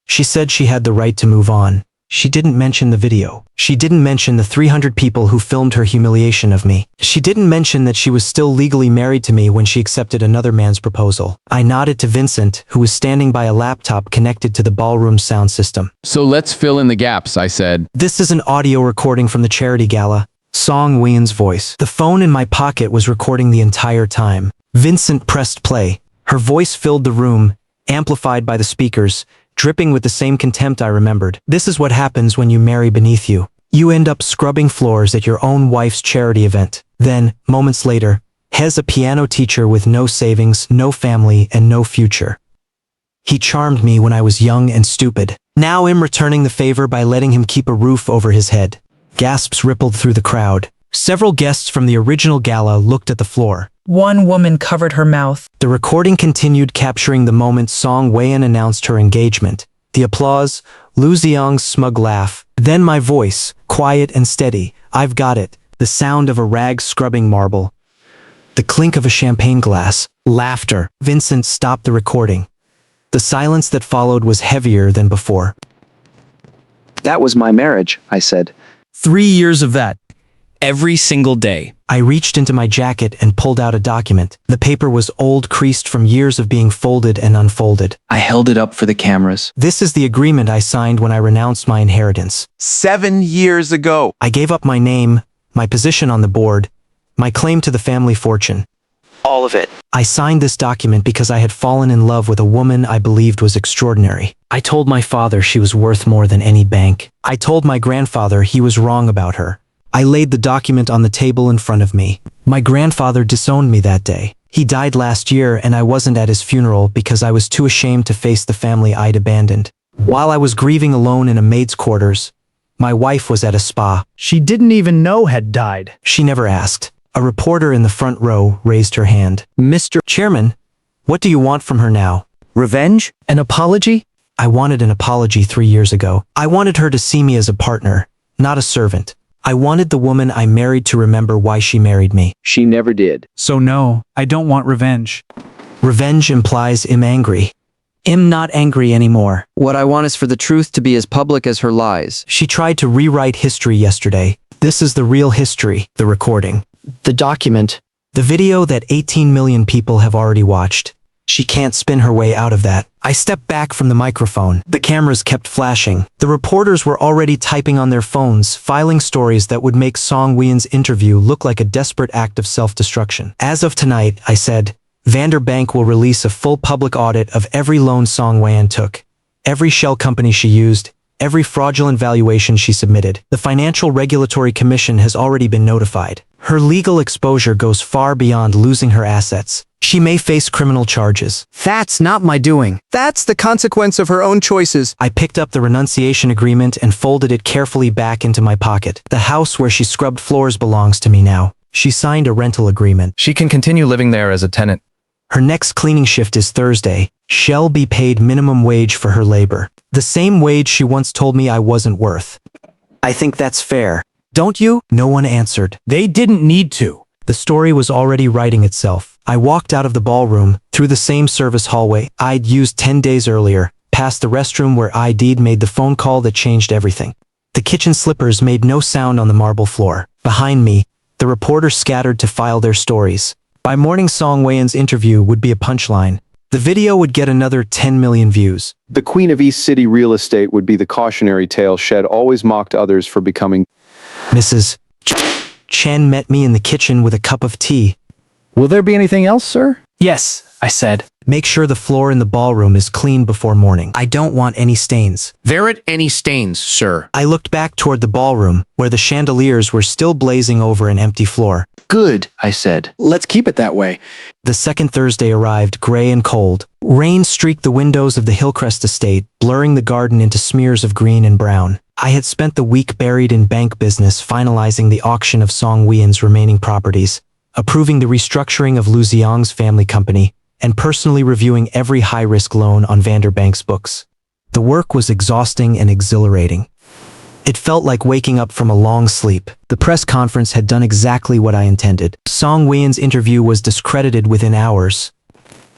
She said she had the right to move on. She didn't mention the video. She didn't mention the 300 people who filmed her humiliation of me. She didn't mention that she was still legally married to me when she accepted another man's proposal. I nodded to Vincent, who was standing by a laptop connected to the ballroom sound system. So let's fill in the gaps, I said. This is an audio recording from the charity gala. Song Wei-in's voice. The phone in my pocket was recording the entire time. Vincent pressed play. Her voice filled the room, amplified by the speakers, dripping with the same contempt I remembered. This is what happens when you marry beneath you. You end up scrubbing floors at your own wife's charity event. Then, moments later, Hez, a piano teacher with no savings, no family, and no future. He charmed me when I was young and stupid. Now I'm returning the favor by letting him keep a roof over his head. Gasps rippled through the crowd. Several guests from the original gala looked at the floor. One woman covered her mouth. The recording continued, capturing the moment Song Wei-in announced her engagement. The applause, Lu Xiang's smug laugh, then my voice, quiet and steady. I've got it. The sound of a rag scrubbing marble. The clink of a champagne glass. Laughter. Vincent stopped the recording. The silence that followed was heavier than before. That was my marriage, I said. 3 years of that. Every single day. I reached into my jacket and pulled out a document. The paper was old, creased from years of being folded and unfolded. I held it up for the cameras. This is the agreement I signed when I renounced my inheritance. 7 years ago. I gave up my name, my position on the board, my claim to the family fortune. All of it. I signed this document because I had fallen in love with a woman I believed was extraordinary. I told my father she was worth more than any bank. I told my grandfather he was wrong about her. I laid the document on the table in front of me. My grandfather disowned me that day. He died last year and I wasn't at his funeral because I was too ashamed to face the family I'd abandoned. While I was grieving alone in a maid's quarters, my wife was at a spa. She didn't even know had died. She never asked. A reporter in the front row raised her hand. Mr. Chairman, what do you want from her now? Revenge? An apology? I wanted an apology 3 years ago. I wanted her to see me as a partner, not a servant. I wanted the woman I married to remember why she married me. She never did. So no, I don't want revenge. Revenge implies I'm angry. I'm not angry anymore. What I want is for the truth to be as public as her lies. She tried to rewrite history yesterday. This is the real history, the recording, the document, the video that 18 million people have already watched. She can't spin her way out of that. I stepped back from the microphone. The cameras kept flashing. The reporters were already typing on their phones, filing stories that would make Song Wien's interview look like a desperate act of self-destruction. As of tonight, I said, Vanderbank will release a full public audit of every loan Song Wien took, every shell company she used, every fraudulent valuation she submitted. The Financial Regulatory Commission has already been notified. Her legal exposure goes far beyond losing her assets. She may face criminal charges. That's not my doing. That's the consequence of her own choices. I picked up the renunciation agreement and folded it carefully back into my pocket. The house where she scrubbed floors belongs to me now. She signed a rental agreement. She can continue living there as a tenant. Her next cleaning shift is Thursday. She'll be paid minimum wage for her labor. The same wage she once told me I wasn't worth. I think that's fair. Don't you? No one answered. They didn't need to. The story was already writing itself. I walked out of the ballroom, through the same service hallway I'd used 10 days earlier, past the restroom where I'd made the phone call that changed everything. The kitchen slippers made no sound on the marble floor. Behind me, the reporters scattered to file their stories. By morning, Song Wien's interview would be a punchline. The video would get another 10 million views. The Queen of East City real estate would be the cautionary tale Shed always mocked others for becoming. Mrs. Chen met me in the kitchen with a cup of tea. Will there be anything else, sir? Yes, I said. Make sure the floor in the ballroom is clean before morning. I don't want any stains. There aren't any stains, sir. I looked back toward the ballroom, where the chandeliers were still blazing over an empty floor. Good, I said. Let's keep it that way. The second Thursday arrived, gray and cold. Rain streaked the windows of the Hillcrest estate, blurring the garden into smears of green and brown. I had spent the week buried in bank business finalizing the auction of Song Wien's remaining properties, approving the restructuring of Lu Xiang's family company, and personally reviewing every high-risk loan on Vanderbank's books. The work was exhausting and exhilarating. It felt like waking up from a long sleep. The press conference had done exactly what I intended. Song Wien's interview was discredited within hours.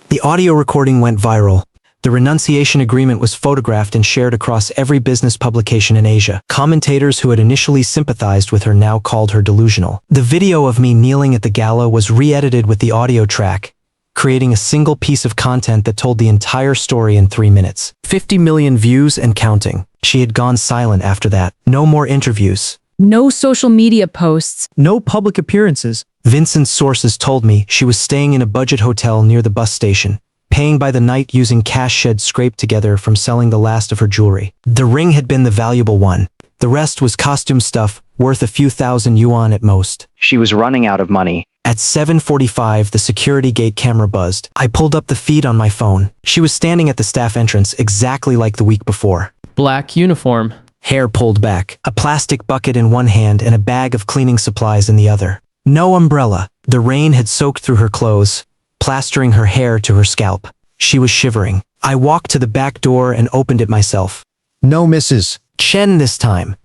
The audio recording went viral. The renunciation agreement was photographed and shared across every business publication in Asia. Commentators who had initially sympathized with her now called her delusional. The video of me kneeling at the gala was re-edited with the audio track, creating a single piece of content that told the entire story in 3 minutes. 50 million views and counting. She had gone silent after that. No more interviews. No social media posts. No public appearances. Vincent's sources told me she was staying in a budget hotel near the bus station, paying by the night using cash Shed scraped together from selling the last of her jewelry. The ring had been the valuable one. The rest was costume stuff, worth a few thousand yuan at most. She was running out of money. At 7:45, the security gate camera buzzed. I pulled up the feed on my phone. She was standing at the staff entrance exactly like the week before. Black uniform. Hair pulled back, a plastic bucket in one hand and a bag of cleaning supplies in the other. No umbrella. The rain had soaked through her clothes, plastering her hair to her scalp. She was shivering. I walked to the back door and opened it myself. No, Mrs. Chen this time.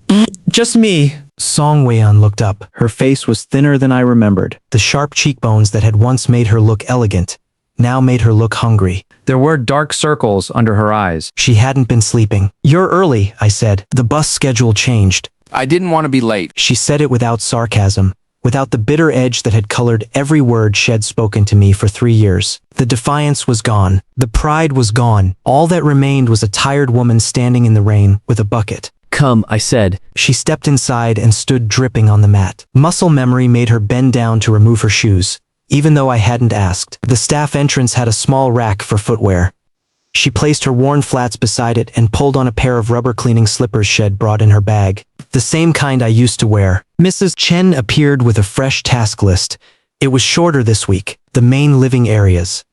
Just me. Song Wien looked up. Her face was thinner than I remembered. The sharp cheekbones that had once made her look elegant now made her look hungry. There were dark circles under her eyes. She hadn't been sleeping. You're early, I said. The bus schedule changed. I didn't want to be late. She said it without sarcasm, without the bitter edge that had colored every word Shed spoken to me for 3 years. The defiance was gone. The pride was gone. All that remained was a tired woman standing in the rain with a bucket. Come, I said. She stepped inside and stood dripping on the mat. Muscle memory made her bend down to remove her shoes, even though I hadn't asked. The staff entrance had a small rack for footwear. She placed her worn flats beside it and pulled on a pair of rubber cleaning slippers Shed brought in her bag. The same kind I used to wear. Mrs. Chen appeared with a fresh task list. It was shorter this week. The main living areas.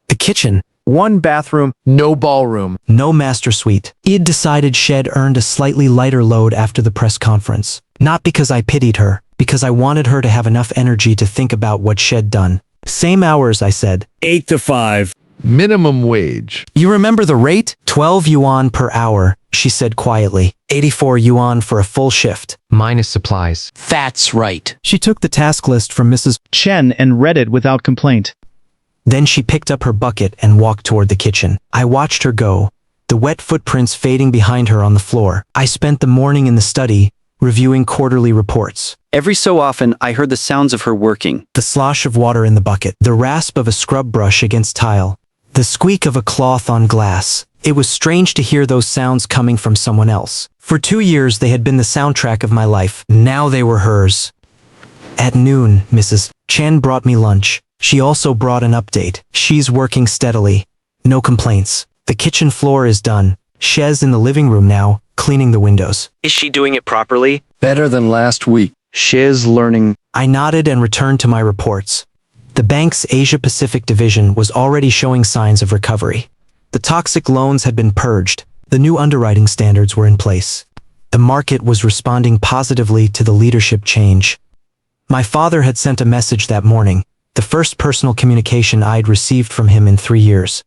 The kitchen. 1 bathroom, no ballroom. No master suite. Id decided Shed earned a slightly lighter load after the press conference. Not because I pitied her, because I wanted her to have enough energy to think about what Shed done. Same hours, I said. 8 to 5. Minimum wage. You remember the rate? 12 yuan per hour, she said quietly. 84 yuan for a full shift. Minus supplies. That's right. She took the task list from Mrs. Chen and read it without complaint. Then she picked up her bucket and walked toward the kitchen. I watched her go, the wet footprints fading behind her on the floor. I spent the morning in the study, reviewing quarterly reports. Every so often, I heard the sounds of her working. The slosh of water in the bucket, the rasp of a scrub brush against tile, the squeak of a cloth on glass. It was strange to hear those sounds coming from someone else. For 2 years, they had been the soundtrack of my life. Now they were hers. At noon, Mrs. Chen brought me lunch. She also brought an update. She's working steadily. No complaints. The kitchen floor is done. Shed's in the living room now, cleaning the windows. Is she doing it properly? Better than last week. She's learning. I nodded and returned to my reports. The bank's Asia-Pacific division was already showing signs of recovery. The toxic loans had been purged. The new underwriting standards were in place. The market was responding positively to the leadership change. My father had sent a message that morning, the first personal communication I'd received from him in 3 years.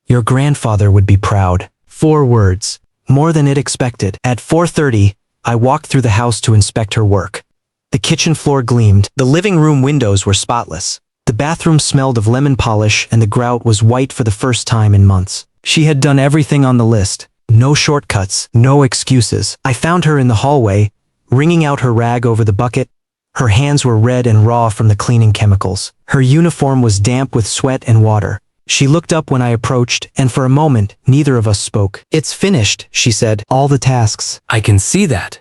Your grandfather would be proud. 4 words. More than it expected. At 4:30, I walked through the house to inspect her work. The kitchen floor gleamed. The living room windows were spotless. The bathroom smelled of lemon polish and the grout was white for the first time in months. She had done everything on the list. No shortcuts, no excuses. I found her in the hallway, wringing out her rag over the bucket. Her hands were red and raw from the cleaning chemicals. Her uniform was damp with sweat and water. She looked up when I approached, and for a moment, neither of us spoke. It's finished, she said. All the tasks. I can see that.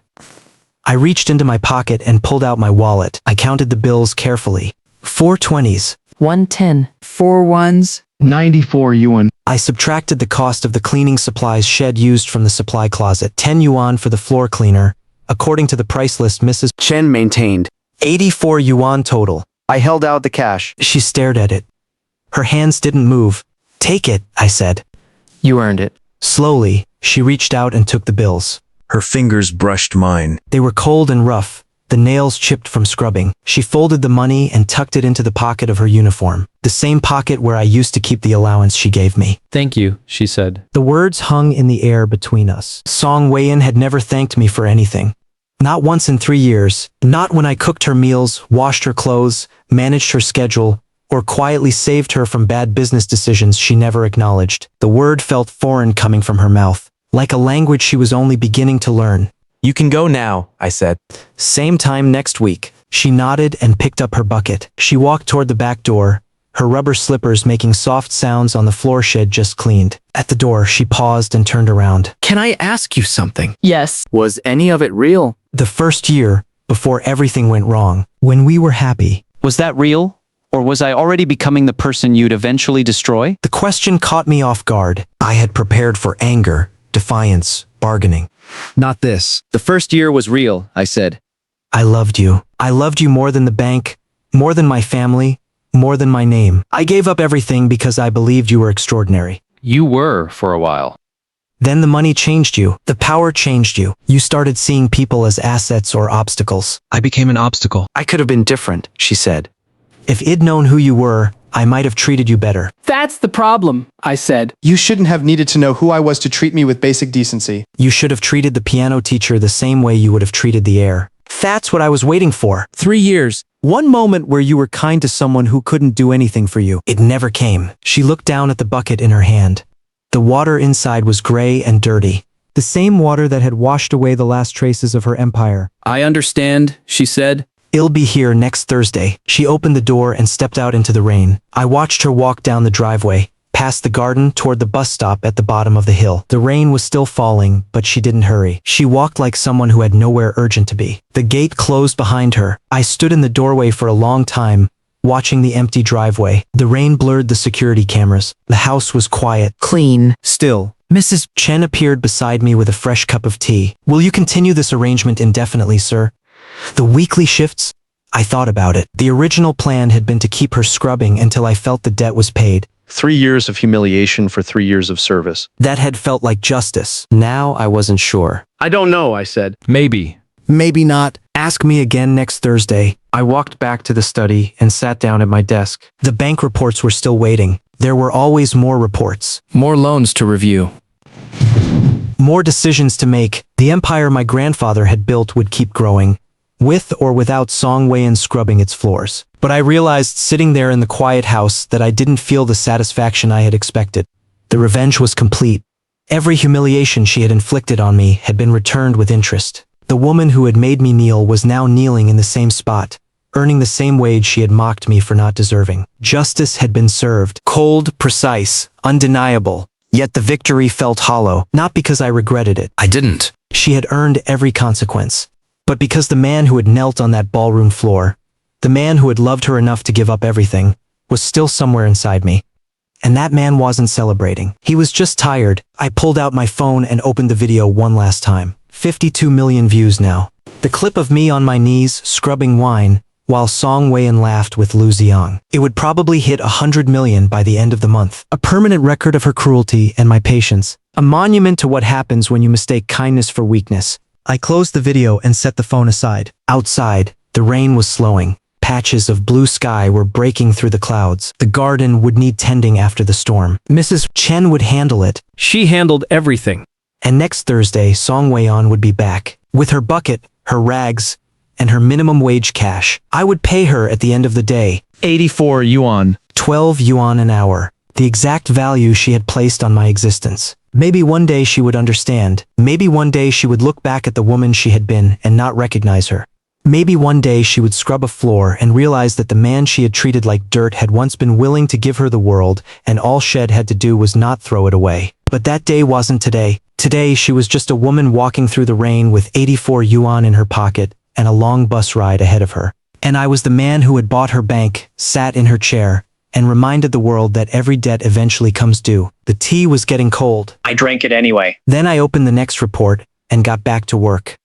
I reached into my pocket and pulled out my wallet. I counted the bills carefully. 4 20s. 110. 4 ones. 94 yuan. I subtracted the cost of the cleaning supplies Shed used from the supply closet. 10 yuan for the floor cleaner. According to the price list Mrs. Chen maintained. 84 yuan total. I held out the cash. She stared at it. Her hands didn't move. Take it, I said. You earned it. Slowly, she reached out and took the bills. Her fingers brushed mine. They were cold and rough, the nails chipped from scrubbing. She folded the money and tucked it into the pocket of her uniform, the same pocket where I used to keep the allowance she gave me. Thank you, she said. The words hung in the air between us. Song Wei-in had never thanked me for anything. Not once in 3 years. Not when I cooked her meals, washed her clothes, managed her schedule, or quietly saved her from bad business decisions she never acknowledged. The word felt foreign coming from her mouth, like a language she was only beginning to learn. You can go now, I said. Same time next week. She nodded and picked up her bucket. She walked toward the back door, her rubber slippers making soft sounds on the floor Shed just cleaned. At the door, she paused and turned around. Can I ask you something? Yes. Was any of it real? The first year, before everything went wrong, when we were happy. Was that real? Or was I already becoming the person you'd eventually destroy? The question caught me off guard. I had prepared for anger, defiance, bargaining. Not this. The first year was real, I said. I loved you. I loved you more than the bank, more than my family, more than my name. I gave up everything because I believed you were extraordinary. You were for a while. Then the money changed you. The power changed you. You started seeing people as assets or obstacles. I became an obstacle. I could have been different, she said. If I'd known who you were, I might have treated you better. That's the problem, I said. You shouldn't have needed to know who I was to treat me with basic decency. You should have treated the piano teacher the same way you would have treated the heir. That's what I was waiting for. 3 years. One moment where you were kind to someone who couldn't do anything for you. It never came. She looked down at the bucket in her hand. The water inside was gray and dirty. The same water that had washed away the last traces of her empire. I understand, she said. I'll be here next Thursday. She opened the door and stepped out into the rain. I watched her walk down the driveway, past the garden toward the bus stop at the bottom of the hill. The rain was still falling, but she didn't hurry. She walked like someone who had nowhere urgent to be. The gate closed behind her. I stood in the doorway for a long time, watching the empty driveway. The rain blurred the security cameras. The house was quiet. Clean. Still, Mrs. Chen appeared beside me with a fresh cup of tea. Will you continue this arrangement indefinitely, sir? The weekly shifts? I thought about it. The original plan had been to keep her scrubbing until I felt the debt was paid. 3 years of humiliation for 3 years of service. That had felt like justice. Now I wasn't sure. I don't know, I said. Maybe. Maybe not. Ask me again next Thursday. I walked back to the study and sat down at my desk. The bank reports were still waiting. There were always more reports. More loans to review. More decisions to make. The empire my grandfather had built would keep growing, with or without Song Wei-in scrubbing its floors. But I realized sitting there in the quiet house that I didn't feel the satisfaction I had expected. The revenge was complete. Every humiliation she had inflicted on me had been returned with interest. The woman who had made me kneel was now kneeling in the same spot, earning the same wage she had mocked me for not deserving. Justice had been served. Cold, precise, undeniable. Yet the victory felt hollow, not because I regretted it. I didn't. She had earned every consequence. But because the man who had knelt on that ballroom floor, the man who had loved her enough to give up everything, was still somewhere inside me. And that man wasn't celebrating. He was just tired. I pulled out my phone and opened the video one last time. 52 million views now. The clip of me on my knees, scrubbing wine, while Song Wei-in laughed with Lu Xiang. It would probably hit 100 million by the end of the month. A permanent record of her cruelty and my patience. A monument to what happens when you mistake kindness for weakness. I closed the video and set the phone aside. Outside, the rain was slowing. Patches of blue sky were breaking through the clouds. The garden would need tending after the storm. Mrs. Chen would handle it. She handled everything. And next Thursday, Song Wei-in would be back. With her bucket, her rags, and her minimum wage cash. I would pay her at the end of the day. 84 yuan. 12 yuan an hour. The exact value she had placed on my existence. Maybe one day she would understand. Maybe one day she would look back at the woman she had been and not recognize her. Maybe one day she would scrub a floor and realize that the man she had treated like dirt had once been willing to give her the world, and all Shed had to do was not throw it away. But that day wasn't today. Today she was just a woman walking through the rain with 84 yuan in her pocket and a long bus ride ahead of her. And I was the man who had bought her bank, sat in her chair, and reminded the world that every debt eventually comes due. The tea was getting cold. I drank it anyway. Then I opened the next report and got back to work.